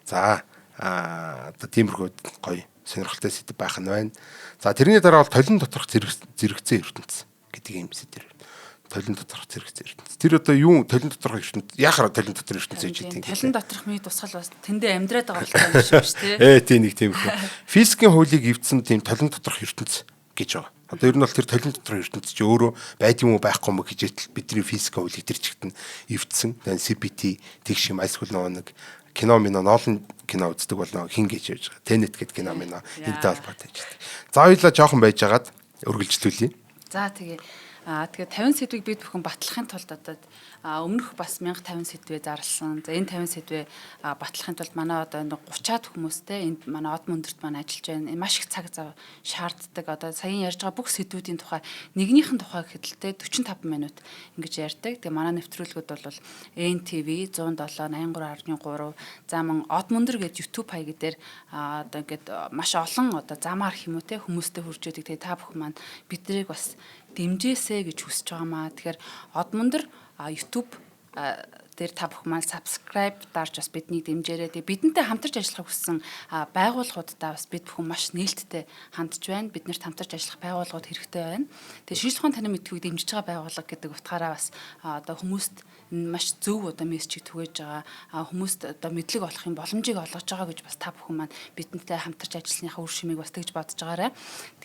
За одоо тиймэрхүү гоё сонирхолтой сэдв байх нь байна. За тэрний дараа бол толин доторх зэрэгцээ ертөнц гэдэг юм сэдв. Толин доторх зэрэгцээ ертөнц. Тэр одоо юу толин доторх ертөнц? Яхаар толин дотор ертөнц гэж хэлдэг. Толин доторх миний тусгал бас тэндээ амьдраад байгаа юм шиг шүү дээ. Тийм нэг тиймэрхүү. Физикийн хуулийг эвдсэн тийм толин доторх ертөнц гэж байгаа. Одоо ер нь бол тэр толин доторх ертөнц чи өөрөө байдгийн уу байхгүй юм гэж бидний физикийн хуулийг тэр чигт нь эвдсэн. CPT тэгш юм альсгүй нэг кино Нолан кино үздэг бол хин гэж яаж байгаа. Tenet гэдэг кино энэтэй холбоотой байж байгаа. За хоёлаа жоохон байжгаад үргэлжлүүлье. За тэгээ 50 сэдвийг бид бүхэн батлахын тулд одоо өмнөх бас 1050 сэдвээ зарласан. За энэ 50 сэдвээ батлахын тулд манай одоо 30-аад хүмүүстэй энд манай од мөндөрт маань ажиллаж байна. Маш их цаг зав шаарддаг. Одоо саяхан ярьж байгаа бүх сэдвүүдийн тухай нэгнийхэн тухай хэдэлтэй 45 минут ингэж ярьдаг. Тэгээ манай нэвтрүүлгүүд бол NTV 107 83.3 за мөн од мөндөр гэж YouTube хаяг дээр одоо ингээд маш олон одоо замаар хүмүүстээ хүрч идэг. Тэгээ та бүхэн маань биднийг бас дэмжээсэй гэж хүсэж байгаамаа. Тэгэхээр од мөндөр YouTube дээр та бүхэн маань subscribe дарж бас биднийг дэмжээрэй. Тэгээ бидэнтэй хамтарч ажиллахыг хүссэн байгууллагуудаа бас бид бүхэн маш нээлттэй хандж байна. Биднэрт хамтарч ажиллах байгууллагууд хэрэгтэй байна. Тэгээ шинжлэх ухааны танин мэдхүйг дэмжиж байгаа байгууллага гэдэг утгаараа бас одоо хүмүүст маш зөв одоо мессежийг түгээж байгаа. Хүмүүст одоо мэдлэг олохын боломжийг олгож байгаа гэж бас та бүхэн маань бидэнтэй хамтарч ажилласныхаа үр шимийг бас тэгж бодож байгаарай.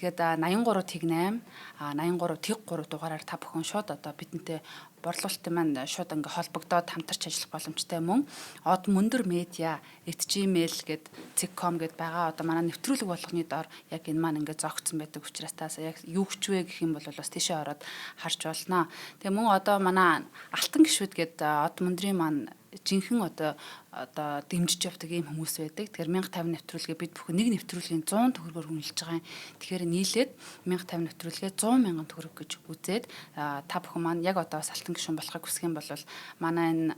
Тэгээд 83-8 83-3 дугаараар та бүхэн шууд одоо бидэнтэй борлуулалтын маань шууд ингээ холбогдоод хамтарч ажиллах боломжтой мөн од мөндөр медиа @gmail гэд zig.com гэд байгаа одоо манай нэвтрүүлэг болгоны доор яг энэ маань ингээ зогцсон байдаг учраас таас яг юу хчвэ гэх юм бол бас тийшээ ороод харж болно. Тэгээ мөн одоо манай алтан гişүүд гэд од мөндрийн маань жинхэнэ одоо дэмжиж явдаг ийм хүмүүс байдаг. Тэгэхээр 1050 нэвтрүүлгээ бид бүхэн нэг нэвтрүүлгийн 100 төгрөгөөр үнэлж байгаа юм. Тэгэхээр нийлээд 1050 нэвтрүүлгээ 100 мянган төгрөг гэж үзээд та бүхэн маань яг одоо бас алтан гишүүн болохыг хүсэх юм бол манай энэ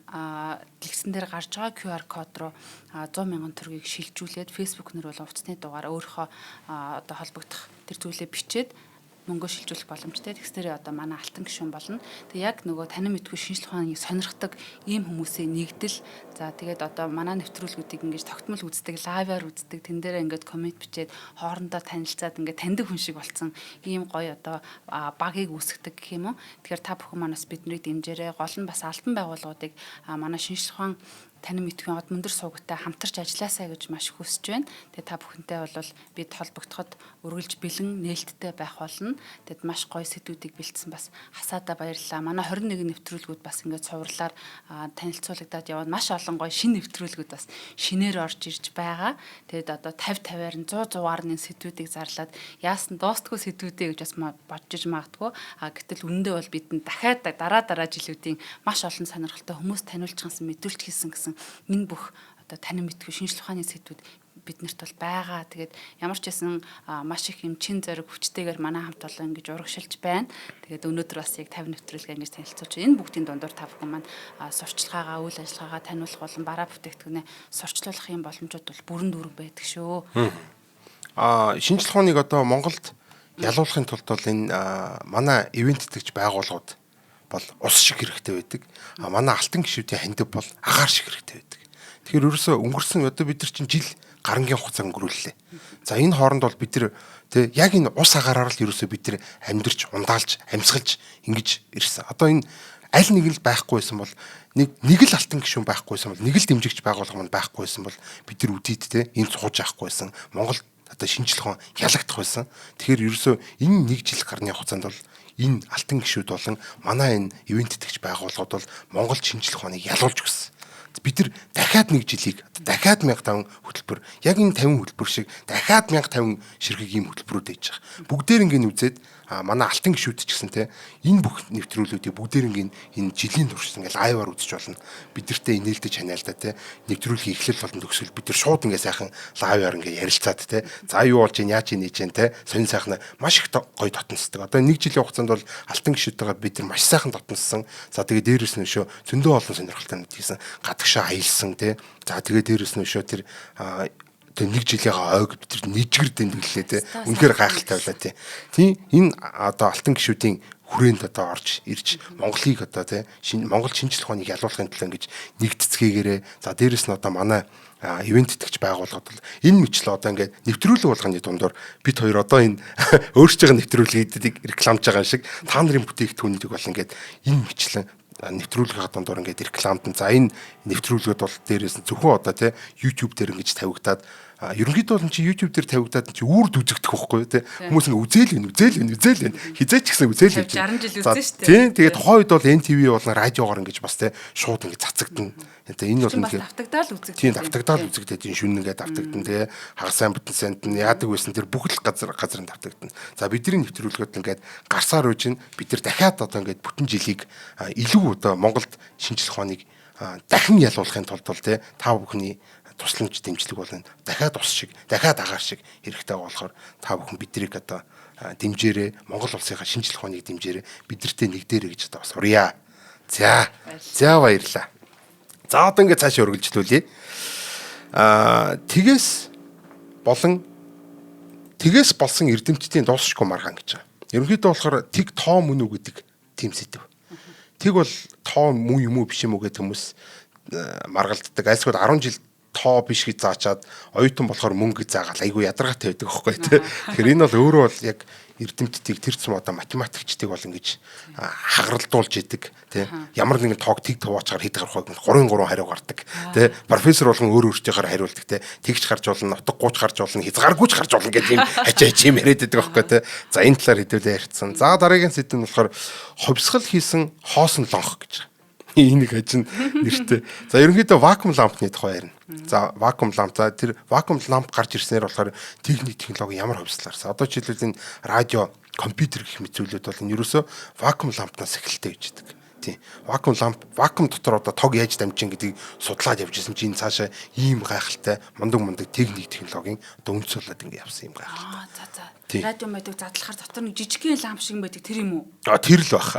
дэлгэцэн дээр гарч байгаа QR код руу 100 мянган төгрөгийг шилжүүлээд Facebook нэр болон утасны дугаар өөрийнхөө одоо холбогдох тэр зүйлээ бичээд мөнгө шилжүүлэх боломжтой. Тэгснээр одоо манай алтан гишүүн болно. Тэг яг нөгөө танин мэдгүй шинжлэх ухааныг сонирхдаг ийм хүмүүсийн нэгдэл. За тэгээд одоо манай нэвтрүүлгүүдийг ингэж тогтмол үздэг, лайваар үздэг, тэн дээр ингээд коммент бичээд хоорондоо танилцаад ингээд таньдаг хүн шиг болцсон ийм гоё одоо багийг үүсгдэг гэх юм уу. Тэгэхээр та бүхэн манаас биднийг дэмжээрэй. Гол нь бас албан байгууллагуудыг манай шинжлэх ухаан танин мэдхийн од мөндөр суугтай хамтарч ажилласаа гэж маш хүсэж байна. Тэгээ та бүхэнтэй бол бид холбогдоход үргэлж бэлэн нээлттэй байх болно. Тэгэд маш гоё сэдвүүдийг бэлдсэн бас хасаада баярлалаа. Манай 21 нэвтрүүлгүүд бас ингээд цувралаар танилцуулагдаад яваад маш олон гоё шинэ нэвтрүүлгүүд бас шинээр орж ирж байгаа. Тэгэд одоо 50-50-аар 100-100-аар нь сэдвүүдийг зарлаад яасан дуустгүй сэдвүүдээ гэж бас бодож магадгүй. Гэтэл үнэндээ бол бидэнд дахиад дараа жилүүдийн маш олон сонирхолтой хүмүүс таниулж гэнсэн мэдрэлт хийсэн гэсэн энэ бүх одоо танин мэдгүй шинжлэх ухааны сэдвүүд биднэрт бол байгаа. Тэгээд ямар ч байсан маш их юм чин зориг хүчтэйгээр манай хамт олон ингэж урагшилж байна. Тэгээд өнөөдөр бас яг 50 нэвтрүүлгээ ингэж танилцуулж байна. Энэ бүгдийн дундуур та бүхэн маань сурчлагаагаа, үйл ажиллагаагаа таниулах болон бараа бүтээгдэхүүнээ сурчлуулах юм боломжууд бол бүрэн дүүрэн байдаг шүү. Шинжлэх ухааныг одоо Монголд ялуулахын тулд бол энэ манай ивент итгэж байгууллагууд бол ус шиг хэрэгтэй байдаг. Манай алтан гişүүдийн хандив бол агаар шиг хэрэгтэй байдаг. Тэгэхээр ерөөсөө өнгөрсөн одоо бид нар чинь жил гарангийн хугацаа өнгөрүүллээ. За энэ хооронд бол бид нар яг энэ ус агаараар л ерөөсөө бид нар амьдарч, ундаалж, амьсгалж ингэж ирсэн. Одоо энэ аль нэг л байхгүйсэн бол нэг л алтан гişүүн байхгүйсэн бол нэг л дэмжигч байгууллага мань байхгүйсэн бол бид нар үдийд энэ сууж авахгүйсэн. Монгол одоо шинжлэх ухаан ялагдах байсан. Тэгэхээр ерөөсөө энэ нэг жил гарны хугацаанд бол энэ алтан гişүүд болон манай энэ ивент итгэж байгууллагууд бол Монгол шинжлэх ухааныг ялуулж өгсөн. Бид нар дахиад нэг жилийг дахиад 1050 хөтөлбөр яг энэ 50 хөтөлбөр шиг дахиад 1050 ширхэг ийм хөтөлбөрүүд ээж байгаа. Бүгдээр ингэ үзээд манай алтан гişүүд ч гэсэн энэ бүх нэвтрүүлгүүдийг бүгдээр энэ жилийн турш ингээл лайваар үзэж болно. Бид нартэй инээлдэж ханиалдаа нэвтрүүлгийн эхлэл болон төгсгөл бид нар шууд ингээ сайхан лайваар ингээ ярилцаад за юу болж ийн яаж ийн сонин сайхан маш их гоё дотносдог. Одоо нэг жилийн хугацаанд бол алтан гişүүдтэйгээ бид нар маш сайхан дотноссон. За тэгээ дээрээс нь өшөө зөндөө олон сонирхолтой юм хийсэн. Гадагшаа аялсан За тэгээ дээрээс нь өшөө тэр нэг жилийн ойг бид тэр нэжгэр тэмдэглэлээ үнэхээр гайхалтай байлаа тийм энэ одоо алтан гişүүдийн хүрээнд одоо орж ирж Монголыг одоо Монгол шинжлэх ухааныг ялуулахын төлөө ингэж нэгтцгээгээрээ за дээрээс нь одоо манай ивент итгэж байгууллагад бол энэ мэтлээ одоо ингээд нэвтрүүлэг болгоны дундуур бид хоёр одоо энэ өөрсдөө байгаа нэвтрүүлгийг рекламж байгаа шиг та нарын бүтээгдэхүүнийг бол ингээд энэ мэтлэн нэвтрүүлгийн дундуур ингээд рекламд за энэ нэвтрүүлгүүд бол дээрээс нь зөвхөн одоо YouTube дээр ингэж тавигдаад ерөнхийдөө бол чи YouTube дээр тавигдаад чи үрд үзэгдэх байхгүй хүмүүс ингээ үзээл байна хизээч гэсэн үзээл байж 60 жил үзсэн шүү дээ. Тэгээд тухайн үед бол NTV болон радиогоор ингэж бас шууд ингээ цацагдана. Энэ бол ингээ давтагдаал үзэгдэх. Тийм давтагдаал үзэгдээд энэ шүн ингээ давтагдана хагас сайн бүтэн санд нь яадаг байсан тэр бүх л газар давтагдана. За бидний нэвтрүүлгүүд ингээд гарсаар үуч нь бид нар дахиад одоо ингээд бүтэн жилийг илүү одоо Монголд шинжлэх ухааныг дахин ялуулахын тулд бол та бүхний тусламж дэмжлэг болно. Дахиад ус шиг, дахиад агаар шиг хэрэгтэй болохоор та бүхэн биднийг одоо дэмжээрэй. Монгол улсынхаа шинжлэх ухааныг дэмжээрэй. Бидэртээ нэгдээрэй гэж одоо бас урья. За баярлаа. За одоо ингээд цаашаа өргөлжлүүлье. Тэгээс болсон эрдэмтдийн дуусшгүй маргаан гэж байгаа. Ерөнхийдөө болохоор тэг тоо мөн үү гэдэг тийм сэдв. тэг бол тоо муу юм уу биш юм уу гэдэг хүмүүс маргалддаг. Айлсгүй 10 жил тоо биш гэж заачаад оюутан болохоор мөнгө заагаад айгүй ядаргаатай байдаг байхгүй тий. Тэгэхээр энэ бол өөрөө бол яг эрдэмтдийг тэр цэм одоо математикчдыг бол ингэж хагаралдуулж идэг тий. Ямар нэгэн тоог тэг туваачаар хэд гарах вэ? 3 хариу гардаг тий. Профессор болгон өөр өөртөөр хариулдаг тий. Тэгж гарч болно, нутаг 30 гарч болно, хязгааргүйч гарч болно гэдэг юм хачаач юм яриад байдаг байхгүй тий. За энэ талаар хэдүүлээ ярьцсан. За дараагийн сэдв нь болохоор ховсгал хийсэн хоосон лонх гэж. Энийг хажин нэртэй. За ерөнхийдөө вакуум лампны тухай ярина. За вакуум ламп. За тэр вакуум ламп гарч ирснээр болохоор технологи ямар хөвслээрсэн. Одоо жишээлбэл энэ радио, компьютер гэх мэт зүйлүүд бол энэ ерөөсөө вакуум лампнаас эхэлтэй байж байгаа. Тийм. Вакуум ламп, вакуум дотор одоо тог яаж дамжин гэдгийг судлаад явж исэн чинь цаашаа ийм гайхалтай мундаг технологийн одоо үндэслэлд ингэ явсан юм гайхалтай. За. Радио мэддэг задлахаар дотор нэг жижигхэн ламп шиг байдаг тэр юм уу? Тэр л байх.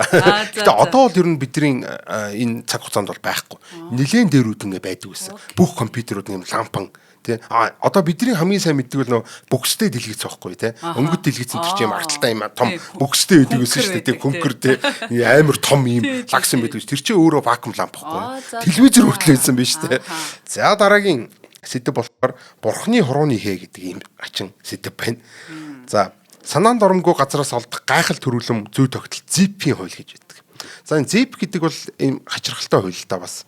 Гэтэ одоо бол ер нь бидний энэ цаг хугацаанд бол байхгүй. Нилээн дээрүүд ингэ байдаг гэсэн. Бүх компьютерууд юм лампан тий. Одоо бидний хамгийн сайн мэддэг бол бөкстэй дэлгэц байхгүй тий. Өнгөт дэлгэцэн тэр чинь аргалтай юм том бөкстэй байдаг гэсэн шүү дээ. Хөнгөр тий. Амар том юм лагсан байдаг. Тэр чинь өөрөө вакуум ламп байхгүй. Телевизэр хүртэл байсан биз дээ. За дараагийн сэдв болохоор бурхны хурууны хээ гэдэг юм ачин сэдв байна. За санаанд оромгүй газраас олдох гайхал төрүүлэм зүй тогтол ZIP-ийн хууль гэж байдаг. За энэ ZIP гэдэг бол ийм хачирхалтай хууль л да бас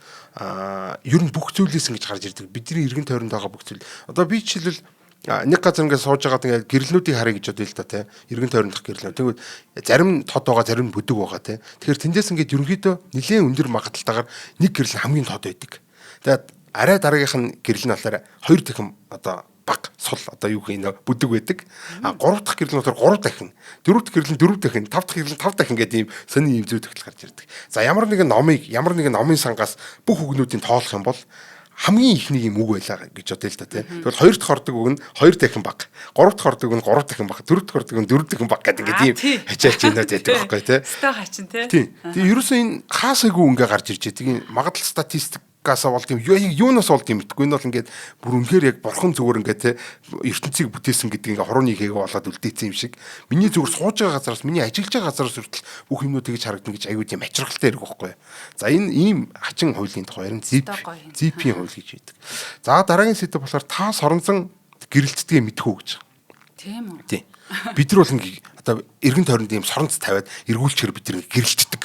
ер нь бүх зүйлээс ингэж гарч ирдэг. Бидний эргэн тойронд байгаа бүх зүйл. Одоо би жишээлбэл нэг газар ингээд сууж байгаад ингээд гэрлнүүдийг харъя гэж бодъё л да тий. Эргэн тойронд дах гэрлнүүд. Тэгвэл зарим тод байгаа, зарим бүдэг байгаа тий. Тэгэхээр тэндээс ингээд ерөнхийдөө нэлээд өндөр магадaltaгаар нэг гэрэл хамгийн тод байдаг. Тэгээд арай дараагийнх нь гэрэл нь болохоор 2 дахин одоо баг сул одоо юу гэх юм бүдэг байдаг. 3 дахь гэрэл нь болохоор 3 дахин, 4 дахь гэрэл нь 4 дахин, 5 дахь гэрэл нь 5 дахин гэдэг ийм сони ийм зүй тогтол гарч ирдэг. За ямар нэгэн номын сангаас бүх үгнүүдийн тоолох юм бол хамгийн ихний юм үг байлаа гэж бодъё л да тий. Тэгвэл 2 дахь ордог үг нь 2 дахин баг, 3 дахь ордог үг нь 3 дахин баг, 4 дахь ордог үг нь 4 дахин баг гэдэг ингээд ийм хачаач юмнууд байдаг байхгүй тий. Стаа хачин тий. Тэгээ ерөөсөө энэ хаасайгүй ингээ гарч ирж байгаа. Тэгээ магадлал статистик гасаа болд юм юунаас болд юм мэдгүй. Энэ бол ингээд бүр үнэхээр яг бурхан зүгээр ингээд те ертөнцийг бүтээсэн гэдэг ингээ хорооны хийгээ болоод үлдээсэн юм шиг. Миний зүгээр сууж байгаа газараас, миний ажиллаж байгаа газараас хүртэл бүх юмнууд тэгж харагдана гэж аюу тийм ачиргалтай хэрэг байхгүй. За энэ ийм хачин хуулийн тухай ярин ZIP-ийн хууль гэж байдаг. За дараагийн сэдв болохоор та соронзон гэрэлцдгээ мэдхүү гэж. Тийм үү? Тийм. Бид нар бол ингээ одоо эргэн тойронд ийм соронц тавиад эргүүлчихэр бид нар гэрэлцдэг.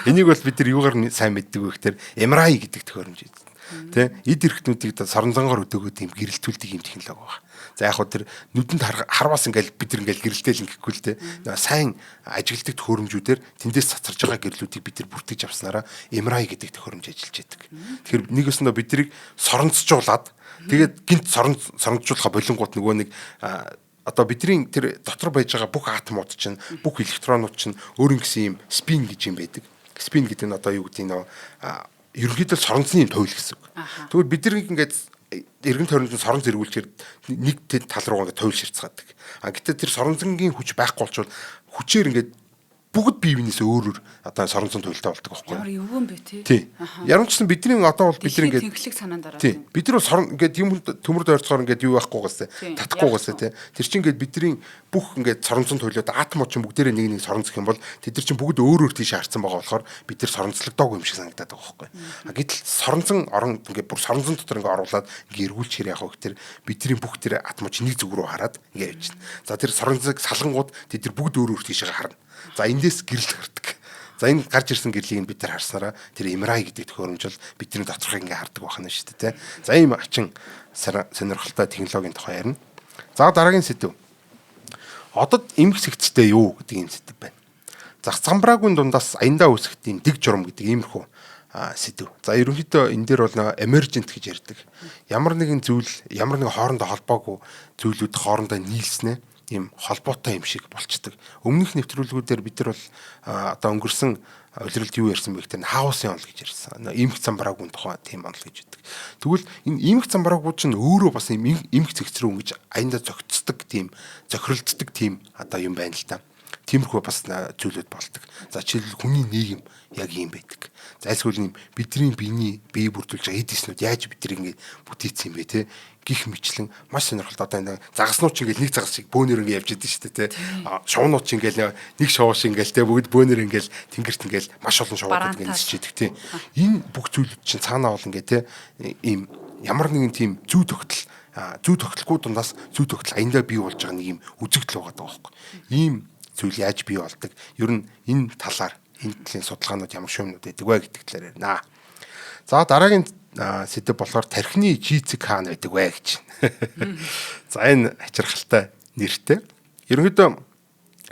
Энийг бол бид нар юугаар сайн мэддэг вэ гэхээр MRI гэдэг төхөөрөмж байдаг. Тэ эд эрхтнүүдийг соронзонгоор өдөөгөө тийм гэрэлтүүлдэг юм технологи байна. За яг хөө тэр нүдэнд харвас ингээл бид нар ингээл гэрэлтэл ингэхгүй л тэ сайн ажигладаг төхөөрөмжүүдээр тэндээс цацарж байгаа гэрлүүдийг бид нар бүртгэж авснараа MRI гэдэг төхөөрөмж ажиллаж байдаг. Тэгэхээр нэгэсэндээ биднийг соронцжуулаад тэгээд гинт соронцжуулахаа болонгууд нөгөө нэг одоо бидний тэр дотор байж байгаа бүх атомууд чинь бүх электронууд чинь өөр ингэсэн юм спин гэж юм байдаг. Спин гэдэг нь одоо юу гэдэг нь ерөнхийдөө соронзны юм тойл гэсэн үг. Тэгвэл бид нэг ингээд эргэн тойронд соронз эргүүлчихээр нэг тал руу ингээд тойл ширцгаадаг. Гэтэ тэр соронзонгийн хүч байхгүй болчвол хүчээр ингээд бүгд бие биенээс өөрөөр одоо соронзон туйлтай болдог байхгүй юу? Ямар өвгөн бэ тий. Тий. Ярамчсан бидний одоо бол бид нар ингээд тэнхлэг санаанд ороод. Тий. Бид нар ингээд юм төмөрд ойрцохоор ингээд юу байхгүйгээс татахгүйгээс тий. Тэр чинь ингээд бидний бүх ингээд соронзон туйлууд атомууд чинь бүгдээрээ нэг соронзох юм бол тэд нар чинь бүгд өөр тийш харцсан байгаа болохоор бид нар соронзлогдоогүй юм шиг санагдаад байгаа байхгүй. Гэтэл соронзон орон ингээд бүр соронзон дотор ингээд оруулаад ингээд эргүүлчихээр яах вэ гэхээр бидний бүх тэр атомууд чинь нэг зүг рүү хараад ингээд явж байна. За тэр соронзог салангууд тэд нар бүгд өөр тийшээ харна. За эндээс гэрэл гардаг. За энэ гарч ирсэн гэрлийг бид нар харснараа тэр MRI гэдэг төхөөрөмж бол бидний доторхыг ингээ хардаг байна шүү дээ. За ийм ачин сонирхолтой технологийн тухай ярина. За дараагийн сэдв. Одод эмх сэгцтэй юу гэдэг ийм сэдв байна. Зах замбраагийн дундаас аяндаа үүсэх тийм дэг журам гэдэг иймэрхүү сэдв. За ерөнхийдөө энэ дээр бол emergent гэж ярьдаг. Ямар нэгэн зүйл, ямар нэгэн хоорондоо холбоогүй зүйлүүд хоорондоо нийлснэ ийм холбоотой юм шиг болчдөг. Өмнөх нэвтрүүлгүүдээр бид нар бол одоо өнгөрсөн улиралд юу ярьсан бэ гэхээр хаусын онол гэж ярьсан. Эмх замбраагийн тухай тийм онол гэж байдаг. Тэгвэл энэ эмх замбраагууд чинь өөрөө бас эмх зэгц рүү ингэж аяндаа зохицдог тийм зохиролддог тийм одоо юм байна л та. тиймэрхүү бас зүйлүүд болдог. За жишээлбэл хүний нийгэм яг ийм байдаг. Зайлсгүй юм бидний бие бүрдүүлж байгаа эд эснүүд яаж бидний ингэ бүтээсэн юм бэ те гих мэтлэн маш сонирхолтой. Одоо энэ загаснууд ч ингээл нэг загас шиг бөөнөр ингэ явж идэв шүү дээ те. Шовнууд ч ингээл нэг шов шиг ингээл те бүгд бөөнөр ингээл тэнгэрт ингээл маш олон шовууд ингэ нисчихэд те. Энэ бүх зүйлүүд чинь цаанаа бол ингээ те ийм ямар нэгэн тийм зүй тогтолгүй дундаас зүй тогтол аяндаа бий болж байгаа нэг юм үзэгдэл байгаа байхгүй. Ийм зүйл яаж бий болдог? Ер нь энэ талаар энэ талын судалгаанууд ямар шуумнууд байдаг вэ гэдэг талаар ярина. За дараагийн сэдэв болохоор тархины жицэг хаана байдаг вэ гэж. За энэ хачирхалтай нэртэй. Ерөнхийдөө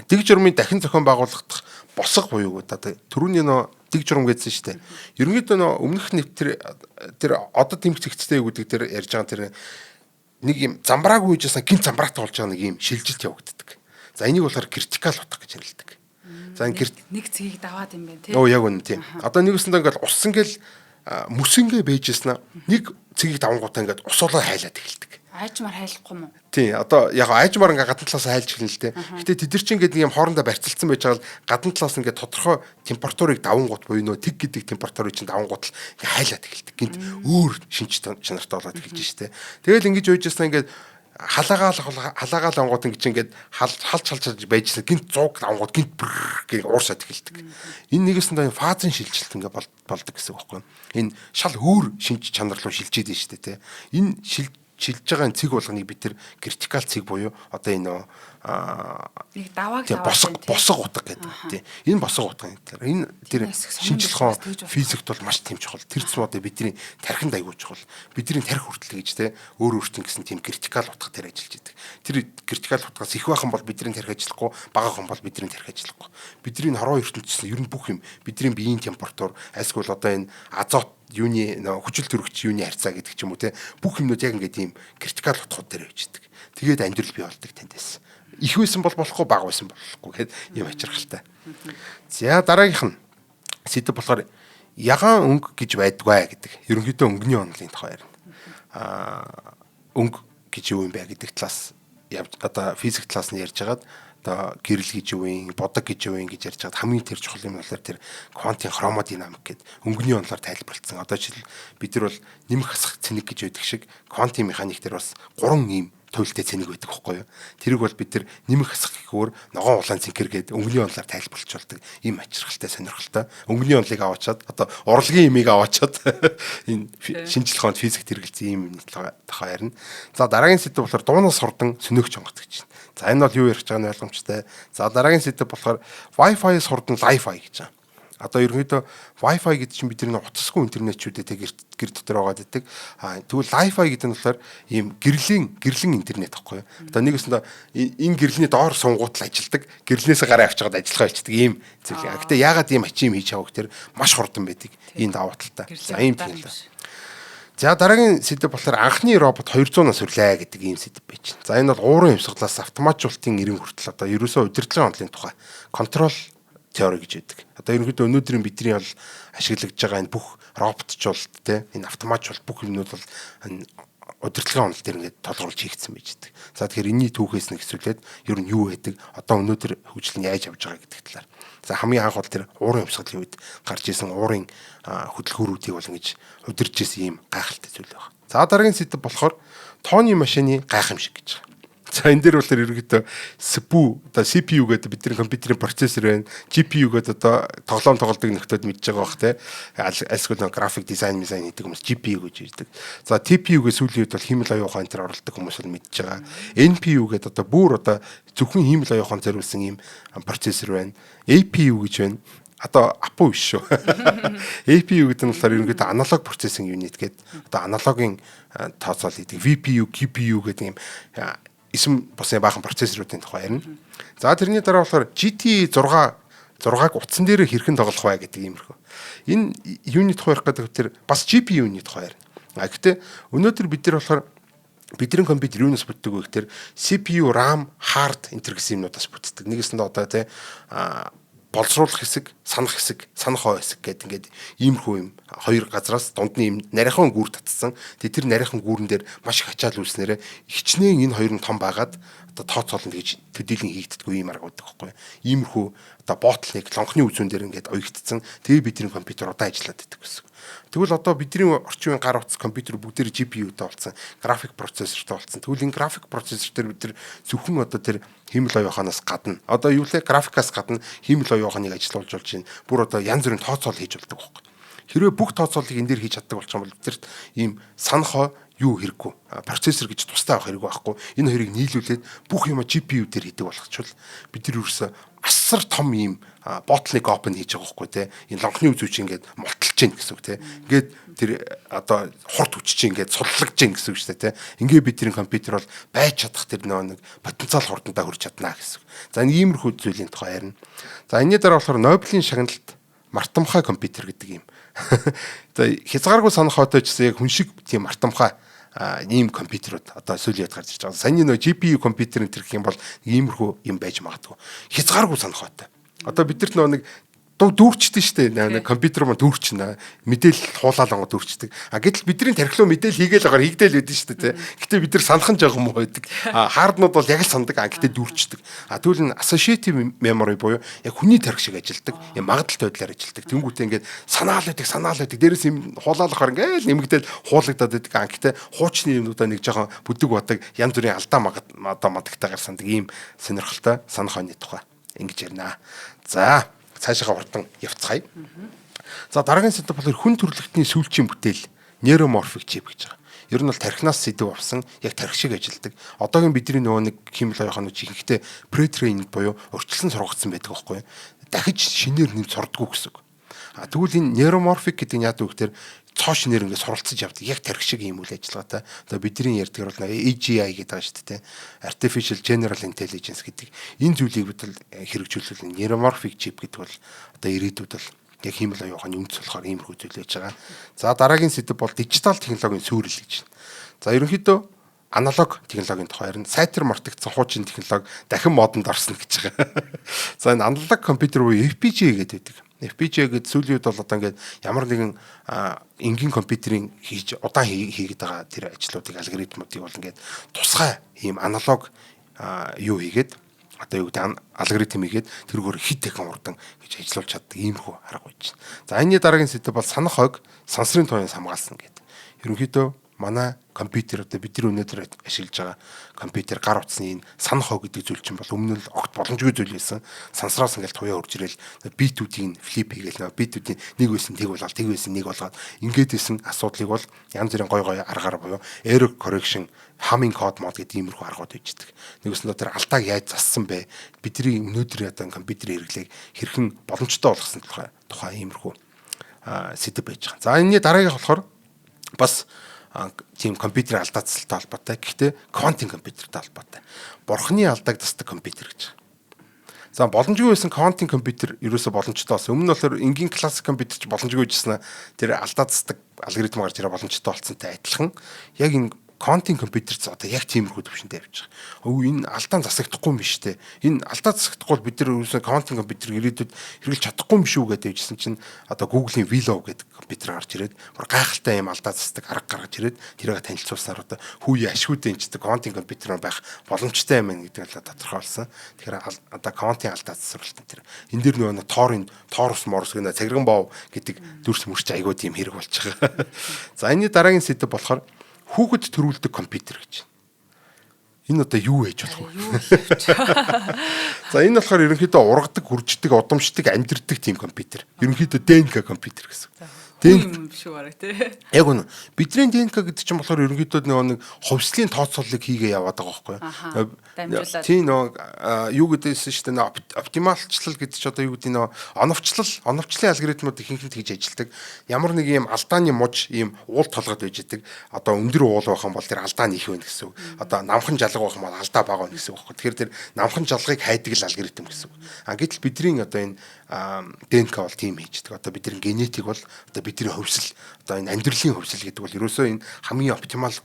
дэг журмын дахин зохион байгуулагдах босго буюу одоо түрүүний нөө дэг журам гэсэн шүү дээ. Ерөнхийдөө нөө өмнөх нэвт тэр одоо тэмх зэгцтэй гэдэг тэр ярьж байгаа тэр нэг юм замбраагүй үежсэн гинт замбраатай болж байгаа нэг юм шилжилт явагддаг. За энийг болохоор критикал утга гэж нэрлэдэг. За нэг цэгийг даваад юм байна тий. Оо яг үнэ тийм. Одоо нэгэсэндээ ингээл ус ингээл мөсөнгөө бэжсэн нэг цэгийг давангуудаа ингээд усуулаа хайлаад эхэлдэг. Айжмаар хайлахгүй юм уу? Тий. Одоо яг айжмаар ингээд гадна талаас хайлж эхэлнэ л дээ. Гэтэ тэд нар чинь ингээд нэг юм хоорондоо барьцалцсан байж байгаа л гадна талаас ингээд тодорхой температурыг давангууд буюу нөө тэг гэдэг температурыг чинь давангууд л ингээд хайлаад эхэлдэг. Гинт өөр шинж чанартай болоод эхэлж штэ. Тэгэл ингэж үйжсэн ингээд халаагаал ангууд ингэж ингээд халж байжсэн гинт зуг ангууд гинт гэх уурсаад эхэлдэг. Энэ нэгэсэндээ фазын шилжилт ингээд болдог гэсэн үг байхгүй. Энэ шал өөр шинж чанар руу шилжээд байна шүү дээ те. Энэ шилж байгаа цэг болгоныг бид тэр критикал цэг буюу одоо энэ нэг давааг босго утга гэдэг тийм. Энэ босго утга энэ тэр шинжилх физикт бол маш тийм чухал. Тэр цэцмүүд бидний тархинд аягүй чухал. Бидний тархи хүртэл гэж те өөр өөртөө гэсэн тийм критикал утга дээр ажиллаж идэг. Тэр критикал утгаас их байхан бол бидний тархи ажиллахгүй, бага хан бол бидний тархи ажиллахгүй. Бидний хорвоо ертөнцийн ер нь бүх юм бидний биеийн температур, альсгүй одоо энэ азот юуны хүчил төрөгч юуны харьцаа гэдэг ч юм уу те бүх юмнууд яг ингээд ийм критикал утгууд дээр явждаг. Тэгээд амьдрал бий болдог тэндээс. Их байсан бол болохгүй, бага байсан болохгүй гэхэд ийм ачирхалтай. За дараагийнх нь сэдв болохоор ягаан өнгө гэж байдгаа гэдэг. Ерөнхийдөө өнгөний онолын тухай ярина. Өнгө гэж юу юм бэ гэдэг талаас одоо физик талаас нь ярьж хагаад одоо гэрэл гэж юу юм, бодог гэж юу юм гэж ярьж хагаад хамгийн тэр чухал юм болохоор тэр квантын хромодинамик гэдэг өнгөний онолоор тайлбарлагдсан. Одоо жишээл бид нар бол нэмэх хасах цэник гэж байдаг шиг квантын механик дээр бас 3 ийм туйлтай цэник байдаг байхгүй юу? Тэрийг бол бид нар нэмэх хасах гэхээр ногоон улаан цэнхэр гэдэг өнгөний онолоор тайлбарлажулдаг ийм ачирхалтай сонирхолтой. Өнгөний онолыг аваачаад одоо урлагийн имийг аваачаад энэ шинжлэх ухаанд физикт хэрэгэлсэн ийм тухай ярина. За дараагийн сэдв болохоор дуунаас хурдан сөнөөгч онгоц гэж байна. За энэ бол юу ярих гэж байгаа нь ойлгомжтой. За дараагийн сэдв болохоор Wi-Fi-с хурдан Li-Fi гэж байна. Одоо ерөнхийдөө Wi-Fi гэдэг чинь бидний утасгүй интернетчүүдэд гэр дотор байгаад байдаг. Тэгвэл Li-Fi гэдэг нь болохоор ийм гэрлэн интернет гэхгүй юу. Одоо нэгэсэндээ энэ гэрлийн доор сунгуутал ажилдаг, гэрлнээс гараа авч байгаад ажиллахаа хийдэг ийм зүйл. Гэтэ яагаад ийм ачим хийж авах гэхээр маш хурдан байдаг. Энэ даваа талтай. За ийм тийм л. За дараагийн сэдв болохоор анхны робот 200-аас өрлөө гэдэг ийм сэдв байж. За энэ бол уурын хэмсгалаас автоматжуулалтын эрен хүртэл одоо ерөөсөө удирдлагын онолын тухай контрол теори гэж байдаг. Одоо ерөнхийдөө өнөөдрийн бидний бол ашиглаж байгаа энэ бүх роботчуулалт те энэ автоматжуулалт бүх юмнууд бол удирдлагын онол дээр ингээд толгуурлж хийгдсэн байж байдаг. За тэгэхээр энэний түүхээс нэг хэсүүлээд ер нь юу байдаг? Одоо өнөөдөр хөгжил нь яаж явж байгаа гэдэг талаар. За хамгийн анх бол тэр уурын хэмсгалын үед гарч исэн уурын хөдөлгөөрүүдийг бол ингэж удирж исэн ийм гайхалтай зүйл байна. За дараагийн сэдв болохоор тооны машины гайхамшиг гэж. За энэ дээр бол ерөнхийдөө CPU гэдэг бидний компьютерийн процессор байна. GPU гэдэг одоо тоглоом тоглодог нөхдөд мэдж байгаа бах те. Альсгүй график дизайн хийдэг хүмүүс GPU гэж хэлдэг. За TPU гэж сүүлийн үед бол хиймэл оюун ухаан дээр оролдог хүмүүс бол мэдж байгаа. NPU гэдэг одоо бүр одоо зөвхөн хиймэл оюун ухаан зориулсан ийм процессор байна. APU гэж байна. Одоо APU биш шүү. APU гэдэг нь болохоор ерөнхийдөө аналог процессинг юнит гэдэг. Одоо аналогийн тооцоол хийдэг. VPU, GPU гэдэг ийм эсэм бусын баахан процессоруудын тухай ярина. За тэрний дараа болохоор GT 6-аг утсан дээр хэрхэн тоглох вэ гэдэг иймэрхүү. Энэ юуны тухай ярих гэдэг тэр бас GPU-ны тухай ярина. Гэхдээ өнөөдөр бид нар болохоор бидний компьютер юунаас бүтдэг вэ гэхээр CPU, RAM, hard энэ гэсэн юмнуудаас бүтдэг. Нэгэсэндээ одоо тий боловсруулах хэсэг, санах хэсэг, санах хоо хэсэг гэдэг ингээд иймэрхүү юм хоёр газраас дунд нь юм нарийнхан гүүр татсан. Тэр нарийнхан гүүрэн дээр маш их ачаал үүснээрээ хичнээн энэ хоёр нь том байгаад одоо тооцоолно гэж төдийлөн хийгддэггүй юм арга байдаг байхгүй. Иймэрхүү одоо ботлыг лонхны үзүүн дээр ингээд оёгдсон. Тэгээ бидний компьютер удаан ажиллаад байдаг гэсэн. Тэгвэл одоо бидний орчин үеийн гар утас компьютер бүгдээр GPU-тэй болсон, график процессортой болсон. Тэгвэл энэ график процессор дээр бид нар зөвхөн одоо тэр хиймэл оюуханаас гадна одоо юу лээ графикаас гадна хиймэл оюуханыг ажиллуулж болж байна. Бүр одоо янз бүрийн тооцоол хийж болдог байхгүй. Хэрвээ бүх тооцоолыг энэ дээр хийж чаддаг болчих юм бол бидэрт ийм санахоо юу хэрэггүй. Процессор гэж тустай авах хэрэггүй байхгүй. Энэ хоёрыг нийлүүлээд бүх юм GPU дээр хийдэг болгочвол бид нар ерөөсөө асар том ийм ботлыг open хийж байгаа байхгүй те. Энэ лонхны үзүүч ингээд мулталж гин гэсэн үг те. Ингээд тэр одоо хурд хүчиж ингээд суллагж гин гэсэн үг шүү дээ те. Ингээд бидний компьютер бол байж чадах тэр нэг потенциал хурдандаа хүрч чадна гэсэн. За энэ иймэрхүү зүйлийн тухай ярина. За энэний дараа болохоор Нобелийн шагналд мартамхай компьютер гэдэг юм. За хязгааргүй санах хойтой ч гэсэн яг хүн шиг тийм мартамхай ийм компьютерууд одоо сүүлийн үед гарч ирж байгаа. Саяны нөө GPU компьютер энэ гэх юм бол иймэрхүү юм байж магадгүй. Хязгааргүй санах хойтой. Одоо бидэрт нэг дүүрчдэн штэ нэг компьютер маань дүүрчнэ мэдээлэл хуулаалангууд дүүрчдэг. Гэтэл бидний тархилуу мэдээлэл хийгээл байгаа хийгдээл байдэн штэ тий. Гэтэ бид нар санах нь жоохон муу байдаг. Хаарднууд бол яг л сандаг гэтэ дүүрчдэг. Тэгвэл энэ associative memory буюу яг хүний тархи шиг ажилдаг. Юм магадлалтай байдлаар ажилдаг. Тэнгүүтээ ингээд санаал байдаг. Дээрээс юм хуулаалахаар ингээд нэмэгдээл хуулагдаад байдаг. Гэтэ хуучны юмнуудаа нэг жоохон бүдэг бодог янз бүрийн алдаа мадагтайгаар сандаг ийм сонирхолтой санах хойны тухай ингэж ярина. За цаашаа хурдан явцгаая. За дараагийн сэдв бол хүн төрөлхтний сүүлчийн бүтээл нейроморфик чип гэж байгаа. Ер нь бол тархинаас сэдв авсан яг тархи шиг ажилдаг. Одоогийн бидний нөгөө нэг химэл оюуханууд ихэнхдээ pre-trained буюу урьдчилан сургагдсан байдаг байхгүй юу? Дахиж шинээр нэм сурдаггүй гэсэн үг. Тэгвэл энэ нейроморфик гэдэг нь яадаг вэ гэхээр цоо шинээр ингээд суралцж явдаг. Яг тархи шиг юм үйл ажиллагаатай. Одоо бидний ярьдгаар бол AGI гэдэг байгаа шүү дээ. Artificial General Intelligence гэдэг. Энэ зүйлийг бид хэрэгжүүлвэл neuromorphic chip гэдэг бол одоо ирээдүйд бол яг хиймэл оюуханы үндэс болохоор иймэрхүү зүйл байж байгаа. За дараагийн сэдэв бол дижитал технологийн сүүрэл гэж байна. За ерөнхийдөө аналог технологийн тухай ярина. Сайтар мартагдсан хуучин технологи дахин модонд орсон гэж байгаа. За энэ аналог компьютер буюу FPGA гэдэг байдаг. FPGA гэдэг сүүлийн үед бол одоо ингээд ямар нэгэн энгийн компьютерийн хийж удаан хийгээд байгаа тэр ажлуудыг алгоритмуудыг бол ингээд тусгай ийм аналог юу хийгээд одоо юу гэдэг алгоритм хийгээд тэргээр хит дахин урдан гэж ажиллуулж чаддаг иймэрхүү арга байж байна. За энэний дараагийн сэдэв бол санах хойг сансрын тооноос хамгаалсан гэдэг. Ерөнхийдөө манай компьютер одоо бидний өнөөдөр ашиглаж байгаа компьютер гар утасны энэ санах хоо гэдэг зүйл чинь бол өмнө нь огт боломжгүй зүйл байсан. Сансраас ингээл туяа урж ирэл битүүдийг флип хийгээл битүүдийн нэг байсан тэг болоод тэг байсан нэг болгоод ингээд исэн асуудлыг бол янз бүрийн гой аргаар буюу error correction humming code мод гэдэг иймэрхүү аргууд үйждэг. Нэгсэн дотор алдааг яаж зассан бэ? Бидний өнөөдөр одоо компьютерийн хэрэглээг хэрхэн боломжтой болгосон тухай иймэрхүү сэдэв байж байгаа. За энэний дараагийнх болохоор бас тийм компьютерийн алдаа засалтай холбоотой. Гэхдээ квантын компьютертэй холбоотой. Бурхны алдааг засдаг компьютер гэж. За боломжгүй байсан квантын компьютер ерөөсө боломжтой болсон. Өмнө нь болохоор энгийн классик компьютер ч боломжгүй байжснаа тэр алдаа засдаг алгоритм гарч ирээ боломжтой болцсонтой адилхан. Яг энэ квантын компьютер ч одоо яг тиймэрхүү төвшөндөө явж байгаа. Энэ алдаан засагдахгүй юм биш үү? Энэ алдаа засагдахгүй бол бид нар ерөөсөө квантын компьютер ирээдүйд хэрэглэж чадахгүй юм шүү гэдэг явжсэн чинь одоо Google-ийн Willow гэдэг компьютер гарч ирээд бүр гайхалтай юм алдаа засдаг арга гаргаж ирээд тэрийг танилцуулсаар одоо хүүе ашгүйтэй энэчдэг квантын компьютер байх боломжтой юм гэдэг нь тодорхойлсон. Тэгэхээр одоо квантын алдаа засварлалт энэ. Энэ дэр нөгөө Торус Морс гэнэ цагирган бов гэдэг дүрс мөрч айгуу тийм хэрэг болж байгаа. За энэний дараагийн сэдэв болохоор хүүхэд төрүүлдэг компьютер гэж. Энэ одоо юу ээж болох вэ? За энэ болохоор ерөнхийдөө ургадаг, үрждэг, удамшдаг, амьдрдаг тийм компьютер. Ерөнхийдөө ДНК компьютер гэсэн. ДНК шүү бараг тий. Яг үнэ. Бидний ДНК гэдэг чинь болохоор ерөнхийдөө нэг хувьслын тооцооллыг хийгээ яваад байгаа байхгүй юу? Тийм юу гэдээсэн шүү дээ. Оптималчлал гэдэг чинь одоо юу гэдэг нь оновчлын алгоритмууд ихэнх хийж ажилдаг. Ямар нэг юм алдааны муж ийм уул толгойд байж идэг. Одоо өндөр уул байх юм бол тэр алдаа нэх вэ гэсэн үг. Одоо намхан жалга байх юм бол алдаа бага вэ гэсэн үг байхгүй. Тэгэхээр тэр намхан жалгыг хайдаг л алгоритм гэсэн үг. Гэтэл бидний одоо энэ ДНК бол тийм хийждэг. Одоо бидний генетик бол одоо бидний хөвсөл одоо энэ амьдралын хөвсөл гэдэг бол ерөөсөө энэ хамгийн оптимал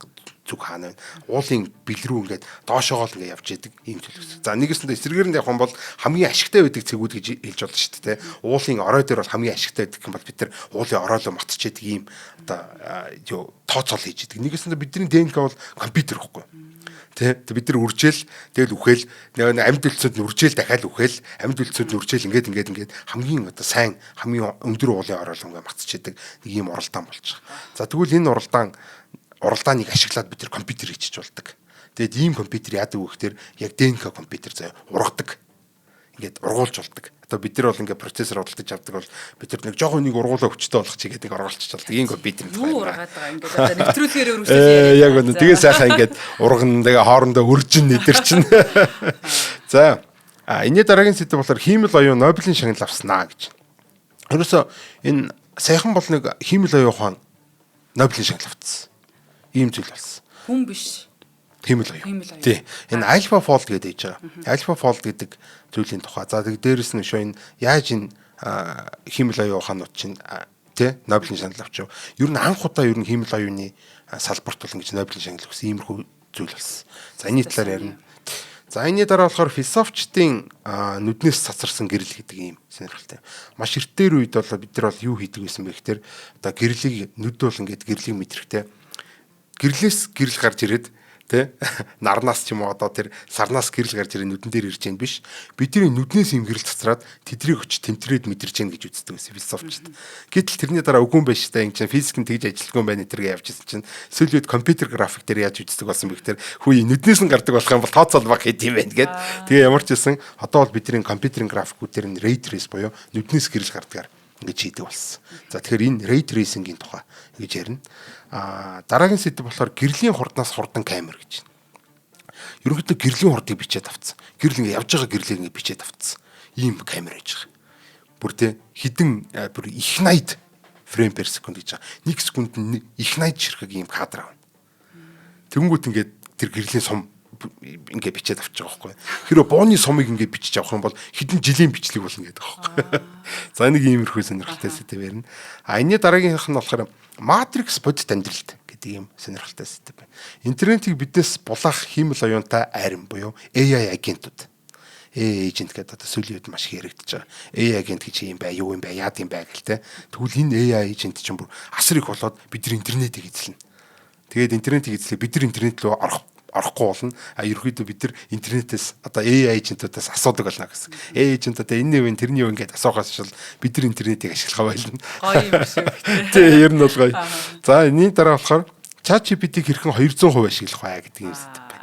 зүг хаана байна. Уулын бэл рүү ингээд доошоогоо л ингээд явж яадаг ийм төлөвс. За нэгэсэндээ эсрэгээр нь явах юм бол хамгийн ашигтай байдаг цэгүүд гэж хэлж болно шүү дээ. Уулын орой дээр бол хамгийн ашигтай байдаг юм бол бид нар уулын ороолоо матчаадаг ийм одоо тооцоол хийж яадаг. Нэгэсэндээ бидний ДНК бол компьютер гэхгүй. Бид нар үржээл тэгэл үхэл амьд үлдсэд нь үржээл дахиад үхэл амьд үлдсэд нь үржээл ингээд хамгийн одоо сайн хамгийн өндөр уулын ороол ингээд матчаадаг нэг ийм уралдаан болж байгаа. За тэгвэл энэ уралдааныг ашиглаад бид нар компьютер хийчих болдог. Тэгээд ийм компьютер яадаг вэ гэхээр яг ДНК компьютер заяа ургадаг. Ингээд ургуулж болдог. Одоо бид нар бол ингээд процессор уралдаж авдаг бол бид нар нэг жоохон нэг ургуулаа хүчтэй болгох чигээд нэг ургуулчих болдог. Ийм компьютер юм. Юу ургаад байгаа ингээд одоо нэвтрүүлгээр өргөжлөө. Яг үнэ. Тэгээ сайхан ингээд урган тэгээ хоорондоо өржин нэдэр чинь. За энэний дараагийн сэдв болохоор хиймэл оюун Нобелийн шагнал авснаа гэж. Ерөөсөө энэ сайхан бол нэг хиймэл оюун ухаан Нобелийн шагнал авцсан. Ийм зүйл болсон. Хүн биш. Хиймэл оюун. Тий. Энэ AlphaFold гэдэг ээж байгаа. AlphaFold гэдэг зүйлийн тухай. За тэг дээрэс нь шоо энэ яаж энэ хиймэл оюун ухаанууд чинь тий Нобелийн шагнал авч. Ер нь анх удаа ер нь хиймэл оюуны салбарт бол ингэж Нобелийн шагнал өгсөн иймэрхүү зүйл болсон. За энэний талаар ярина. За энэний дараа болохоор философчдын нүднээс цацарсан гэрэл гэдэг ийм сонирхолтой. Маш эртээр үед бол бид нар бол юу хийдэг байсан бэ гэхээр одоо гэрлийг нүд бол ингээд гэрлийг мэдрэхтэй. Гэрлээс гэрэл гарч ирээд тэ нарнаас ч юм уу одоо тэр сарнаас гэрэл гарч ирээ нүдэн дээр ирж гэн биш бидний нүднээс юм гэрэл цацраад тэдрийг өч тэмтрээд мэдэрж гэн гэж үздэг байсан философчд. Гэтэл тэрний дараа үгүй байж та ингэ чинь физик нь тэгж ажилтгүй байна тэргээ явж ирсэн чинь сүүлийн үед компьютер график дээр яаж үздэг болсон бэ гэхээр хүү нүднээс нь гардаг болох юм бол тооцоол баг хэд юм байна гэд. Тэгээ ямар ч байсан одоо бол бидний компьютерийн графикууд дээр нь ray trace буюу нүднээс гэрэл гардгаар ингэж хийдэг болсон. За тэгэхээр энэ ray tracing-ийн тухай гэж ярина. Дараагийн сэдв болохоор гэрлийн хурднаас хурдан камер гэж. Ерөнхийдөө гэрлийн хурдыг бичээд авцсан. Гэрэл ингэ явж байгаа гэрлийг ингэ бичээд авцсан. Ийм камер байж байгаа. Бүр тэ хідэн бүр их 80 фрейм per секунд гэж байгаа. 1 секунд нь их 80 ширхэг ийм кадр авна. Тэнгүүт ингээд тэр гэрлийн сум ингээ бичээд авч байгаа байхгүй. Хэрэв бооны сумыг ингээ бичиж авах юм бол хэдэн жилийн бичлэг болно гэдэг байхгүй. За нэг иймэрхүү сонирхолтой сэдв ярина. Энэний дараагийнх нь болохоор Matrix бодит амьдралд гэдэг ийм сонирхолтой сэдв байна. Интернетийг биднээс булаах хиймэл оюунтай айран буюу AI агентууд. AI agent гэдэг одоо сүүлийн үед маш их яригдж байгаа. AI agent гэж юм бай, юу юм бай, яад юм бай гэлтэй. Тэгвэл энэ AI agent чинь бүр асар их болоод бид нар интернетийг эзэлнэ. Тэгээд интернетийг эзлээ бид нар интернет рүү орохгүй болно. Ерөөхдөө бид нар интернетээс одоо AI agent-уудаас асуудаг болно гэсэн. AI agent одоо энэ нэвэн тэрний юу ингээд асуухаас шил бид нар интернетийг ашиглах байлна. Гоё юм шиг тийм. Тэ ер нь бол гоё. За энэний дараа болохоор ChatGPT-г хэрхэн 200% ашиглах вэ гэдэг юм сэдв байна.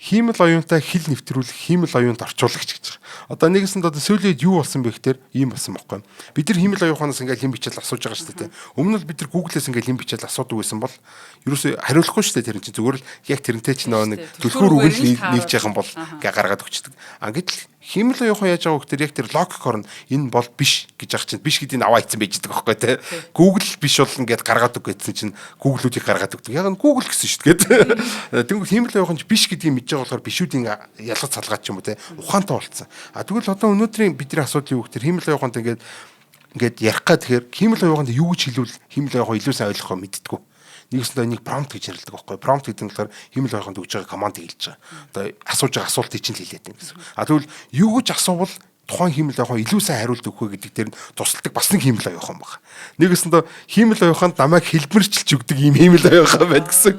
Хиймэл оюунтай хэл нэвтрүүлэх, хиймэл оюунд орчуулагч гэж байгаа. Одоо нэгэсэнд одоо сүүлийн юу болсон бэ гэхээр ийм болсон байхгүй. Бид нар хиймэл оюуханаас ингээл хэм бичээл асууж байгаа шүү дээ. Өмнө нь бид нар Google-ээс ингээл хэм бичээл асуудаг байсан бол ерөөсөө хариулахгүй шүү дээ тэр чинь зүгээр л яг тэрнтэй чинь нэг түлхүүр үгэл нийлж яхан бол гээ гаргаад өгчдөг. Гэтэл хиймэл оюухан яаж байгаа гэхээр яг тэр логикоор нь энэ бол биш гэж ах чинь биш гэдгийг аваа ийцэн байждаг байхгүй те. Google биш бол ингээд гаргаад өг гэсэн чинь Google-үүдийг гаргаад өгдөг. Яг нь Google гэсэн шүү дээ. Тэнгүү хиймэл оюухан биш гэдгийг мэдж байгаа болохоор бишүүдийн ялгаж салгаад ч юм уу те ухаантай болцсон. Тэгвэл одоо өнөөдрийн бидний асуудал юу гэхээр хиймэл оюуханд ингээд ярих гад тэгэхээр хиймэл оюуханд юу гэж хэлвэл хиймэл оюухан илүү сайн ойлгохоо мэддэггүй. Нэгсэндээ нэг prompt гэж нэрлэдэг байхгүй. Prompt гэдэг нь болохоор хиймэл оюуханд өгж байгаа командыг хэлж байгаа. Одоо асууж байгаа асуултыг чинь хэлээд байна гэсэн. Тэгвэл юу гэж асуувал тухайн хиймэл оюухан илүү сайн хариулт өгөх вэ гэдэг дээр нь тусалдаг бас нэг хиймэл оюухан байна. Нэгсэндээ хиймэл оюуханд намайг хэлбэрчилж өгдөг ийм хиймэл оюухан байна гэсэн.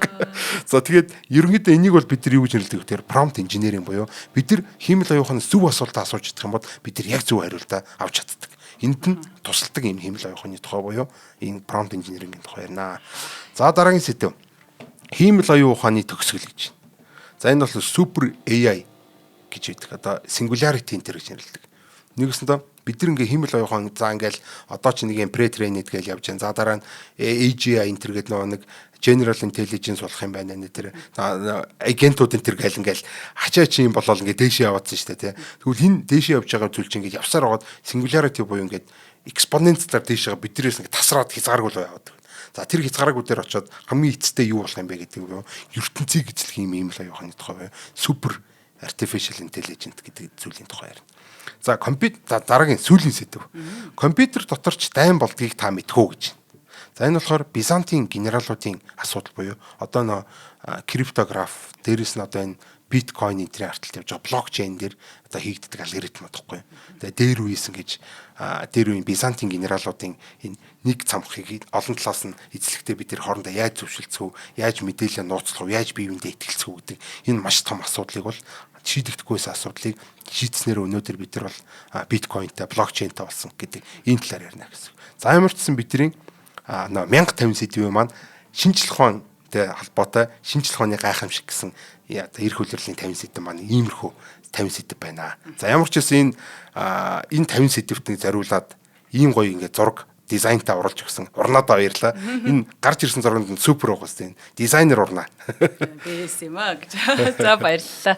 За тэгээд ерөнхийдөө энийг бол бид нар юу гэж нэрлэдэг вэ гэхээр prompt engineering буюу бид нар хиймэл оюуханаас зөв асуултаа асууж чадах юм бол бид нар яг зөв хариултаа авч чаддаг. Энд нь тусалдаг ийм хиймэл оюуханы тухай буюу энэ prompt engineering-ийн тухай ярина. За дараагийн сэдв. Хиймэл оюун ухааны төгсгөл гэж. За энэ бол супер AI гэж байдаг. Одоо singularity enter гэж нэрлэдэг. Нэгэсэндээ бид нар ингээ хиймэл оюун ухаан за ингээл одоо ч нэг юм pre-trained гэж явж байгаа. За дараа нь AGI enter гэдэг нэг general intelligence болох юм байна нэ тэр агентууд enter гэл ингээл хачаа чи юм болол ингээ дээшээ яваадсан шүү дээ. Тэгвэл энэ дээшээ явж байгаа зүйл чинь ингээ явсаар байгаад singularity буюу ингээ экспоненцлаар дээшээ биднээс ингээ тасраад хязгааргүй л яваад. За тэр хязгааргүй дээр очиод хамгийн эцэстээ юу болох юм бэ гэдэг нь ертөнцийг эзлэх юм л аюуханы тухай супер artificial intelligence гэдэг зүйлийн тухай ярина. За компьютер дараагийн сүүлийн сэдв. Компьютер дотор ч дайн болдгийг та мэдхүү гэж. За энэ болохоор Бизантийн генералуудын асуудал буюу одоо нөө криптограф дээрээс нь одоо энэ биткойн энтрийн арталт явж байгаа блокчейн дээр одоо хийгддэг алгоритм баггүй. Тэгээ дээр үеэс ингэж дээр үеийн Бизантийн генералуудын энэ нэг цамхыг олон талаас нь эзлэхдээ бид нэр хоорондоо яаж зөвшөлдсөв, яаж мэдээлэл нууцлах, яаж бие биендээ итгэлцэх гэдэг энэ маш том асуудлыг бол шийдэгдэхгүйс асуудлыг шийдснээр өнөөдөр бид нар бол биткойнтэй, блокчейнтэй болсон гэдэг энэ талаар ярина гэсэн. За ямар ч гэсэн бидний 1050 сэдвийн маань шинжлэх ухаантай холбоотой шинжлэх ухааны гайхамшиг гэсэн эрх хүлээлийн 50 сэдв маань иймэрхүү 50 сэдв байна. За ямар ч гэсэн энэ 50 сэдвт нэг зориулаад ийм гоё ингээд зураг дизайнтай оруулж өгсөн. Урнаадаа баярлаа. Энэ гарч ирсэн зурганд супер байгаа гэсэн. Дизайнер урнаа. Бэс юм аа гэж. За баярлалаа.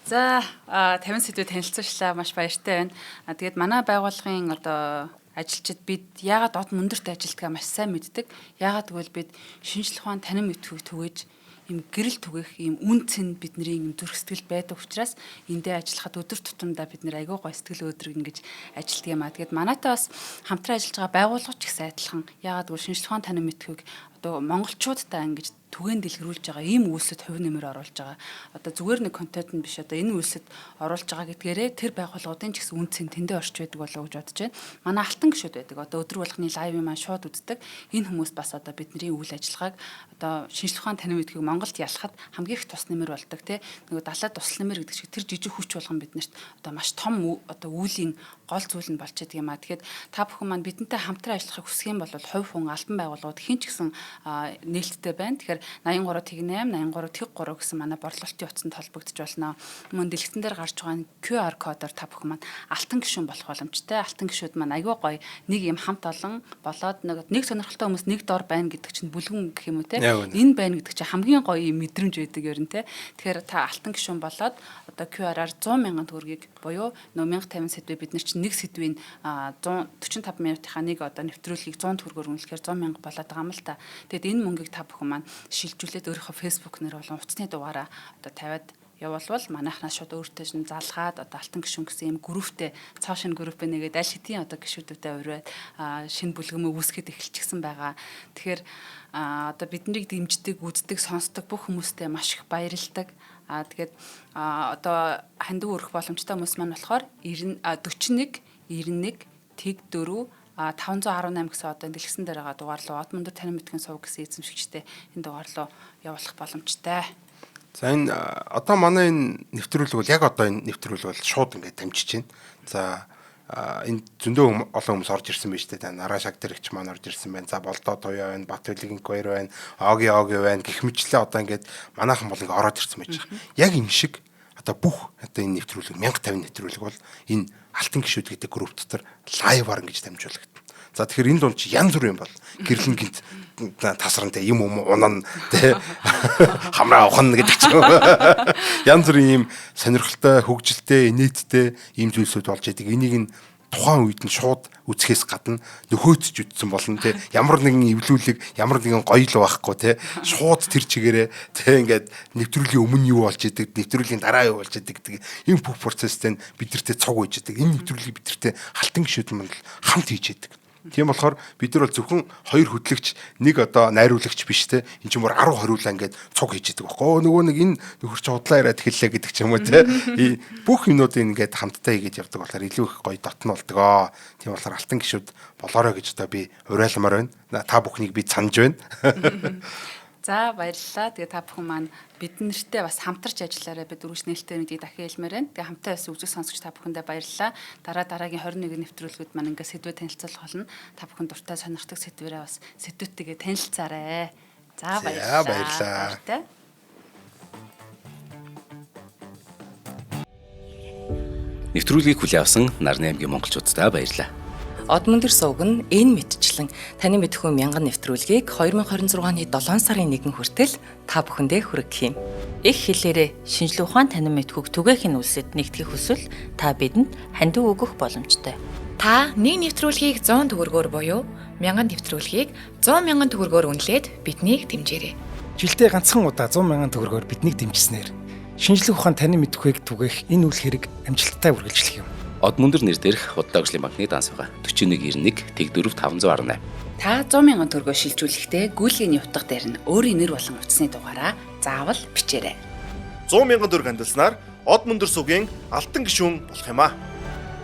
За 50 сэдвээр танилцууллаа. Маш баяртай байна. Тэгээд манай байгууллагын одоо ажилчид бид яагаад од мөндөрт ажилтгаа маш сайн мэддэг. Яагаад гэвэл бид шинжлэх ухаан танин мэдхүйг түгээж им гэрэл түгэх им үн цэн бидний им зүрх сэтгэл байдаг учраас эндээ ажиллахад өдөр тутамдаа бид нэр айгүй гой сэтгэл өдрөг ингэж ажилтдаг юм аа. Тэгээд манайтай бас хамтран ажиллаж байгаа байгууллагч ихсэн адилхан яагаад гэвэл шинжлэх ухаан танин мэдхүйг одоо монголчуудаа ингэж түгээн дэлгэрүүлж байгаа ийм үйлсэд хувь нэмэр оруулж байгаа. Одоо зүгээр нэг контент нь биш одоо энэ үйлсэд оруулж байгаа гэдгээрээ тэр байгууллагуудын ч гэсэн үн цэн тэндээ орч байдаг болоо гэж бодож байна. Манай алтан гишүүд байдаг. Одоо өдөр болгоны лайв маань шууд үздэг. Энэ хүмүүс бас одоо бидний үйл ажиллагааг одоо шинжлэх ухаан танин мэдхүйг Монголд ялахад хамгийн их тус нэмэр болдог тий. Нөгөө далаад тусал нэмэр гэдэг шиг тэр жижиг хүч болгон биднэрт одоо маш том одоо үүлийн гол зүйл нь болж байгаа юм аа. Тэгэхээр та бүхэн маань бидэнтэй хамтран ажиллахыг хүсэх юм бол хувь хүн албан байгууллагууд хэн ч гэсэн нээлттэй байна. Тэгэхээр 83-8 83-3 гэсэн манай борлуулалтын утсанд холбогдож болно. Мөн дэлгэцэн дээр гарч байгаа QR кодоор та бүхэн маань алтан гишүүн болох боломжтой. Алтан гишүүд маань аягүй гоё нэг юм хамт олон болоод нэг сонирхолтой хүмүүс нэг дор байна гэдэг чинь бүлгэн гэх юм уу те. Энэ байна гэдэг чинь хамгийн гоё юм мэдрэмж байдаг ер нь те. Тэгэхээр та алтан гишүүн болоод одоо QR-аар 100 мянган төгрөгийг буюу нөө 1050 сэдвээ бид нар чинь нэг сэдвийн 145 минутынхаа нэг одоо нэвтрүүлгийг 100 төгрөгөөр үнэлэхээр 100 мянга болоод байгаа юм л та. Тэгэд энэ мөнгийг та бүхэн маань шилжүүлээд өөрийнхөө Facebook нэр болон утасны дугаараа одоо тавиад явуулвал манайхнаас шууд өөртөө шин залгаад одоо алтан гишүүн гэсэн юм групптэй цаа шин группээ нэгээд аль хэдийн одоо гишүүдтэй ураад шинэ бүлгэмөө үүсгэхэд эхэлчихсэн байгаа. Тэгэхээр одоо биднийг дэмждэг, үздэг, сонсдог бүх хүмүүстээ маш их баярлалдаг. Тэгээд одоо хандив өрөх боломжтой хүмүүс маань болохоор 41 91 тэг 4 518 гэсэн одоо дэлгэсэн дээр байгаа дугаар руу од мөндөр танин мэдхийн сув гэсэн эзэмшигчтэй энэ дугаар руу явуулах боломжтой. За энэ одоо манай энэ нэвтрүүлэг бол яг одоо энэ нэвтрүүлэг бол шууд ингээд дамжиж байна. За энэ зөндөө олон хүмүүс орж ирсэн байж тээ. Нараа шагтэрэгч маань орж ирсэн байна. За болдоо туяа байна, Батүлгийн хоёр байна, Оги байна гэх мэтлээ одоо ингээд манайхан бол ингээд ороод ирсэн байж байгаа. Яг энэ шиг одоо бүх одоо энэ нэвтрүүлэг 1050 нэвтрүүлэг бол энэ алтан гишүүд гэдэг групп дотор лайваар ингэж дамжуулагдана. За тэгэхээр энэ дунд чи янз бүр юм бол гэрлэн гинт тасрантай юм унан тэ хамраа ухна гэдэг ч юм. Янз бүрийн ийм сонирхолтой, хөгжилтэй, нийттэй ийм зүйлсүүд болж байдаг. Энийг нь тухайн үед нь шууд үзэхээс гадна нөхөөцж үтсэн болно те ямар нэгэн эвлүүлэг ямар нэгэн гоё л байхгүй те шууд тэр чигээрээ те ингээд нэвтрүүлгийн өмнө юу болж идэг нэвтрүүлгийн дараа юу болж идэг гэдэг энэ бүх процесстэй бид нартэй цуг үйж идэг энэ нэвтрүүлгийг бид нартэй халтан гишүүд манд хамт хийж идэг. Тийм болохоор бид нар бол зөвхөн хоёр хөтлөгч нэг одоо найруулагч биш те энэ ч юм уу 10 20 ингээд цуг хийж идэг байхгүй нөгөө нэг энэ нөхөрч худлаа яриад хэллээ гэдэг ч юм уу те бүх юмнуудыг ингээд хамтдаа хийгээд явдаг болохоор илүү их гоё дотн болдгоо. Тийм болохоор алтан гишүүд болоорой гэж одоо би уриалмаар байна. Та бүхнийг би санаж байна. За баярлалаа. Тэгээ та бүхэн маань бид нартэй бас хамтарч ажиллаарай. Бид дөрвөж нээлттэй мэдээ дахин хэлмээр байна. Тэгээ хамтаа бас үзэг сонсогч та бүхэндээ баярлалаа. Дараагийн 21 нэвтрүүлгүүд маань ингээ сэдвээ танилцуулах болно. Та бүхэн дуртай сонирхдаг сэдвэрээ бас сэдвүүдтэйгээ танилцаарай. За баярлалаа. Нэвтрүүлгийг хүлээн авсан Нарны аймгийн монголчуудаа баярлалаа. Од мөндөр сувг нь энэ мэдчлэн таны мэдхүйн мянган нэвтрүүлгийг 2026 оны 7 сарын 1 хүртэл та бүхэндээ хүргэх юм. Их хэлээрээ шинжлэх ухаан танин мэдхүйг түгээхийн үлсэд нэгтгэх хүсвэл та бидэнд хандив өгөх боломжтой. Та нэг нэвтрүүлгийг 100 төгрөгөөр буюу 1000 нэвтрүүлгийг 100 мянган төгрөгөөр үнэлээд биднийг дэмжээрэй. Жилдээ ганцхан удаа 100 мянган төгрөгөөр биднийг дэмжснээр шинжлэх ухаан танин мэдхүйг түгээх энэ үйл хэрэг амжилттай үргэлжлэх юм. Од мөндөр нэр дээрх Худалдаа хөгжлийн банкны данс байгаа. 4191 тэг 4518. Та 100,000 төгрөгөө шилжүүлэхдээ гүйлгээний утга дээр нь өөрийн нэр болон утасны дугаараа заавал бичээрэй. 100,000 төгрөг хандалснаар Од мөндөр сувгийн алтан гишүүн болох юм а.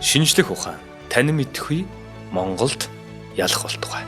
Шинжлэх ухаан, танин мэдхгүй Монголд ялах болтугай.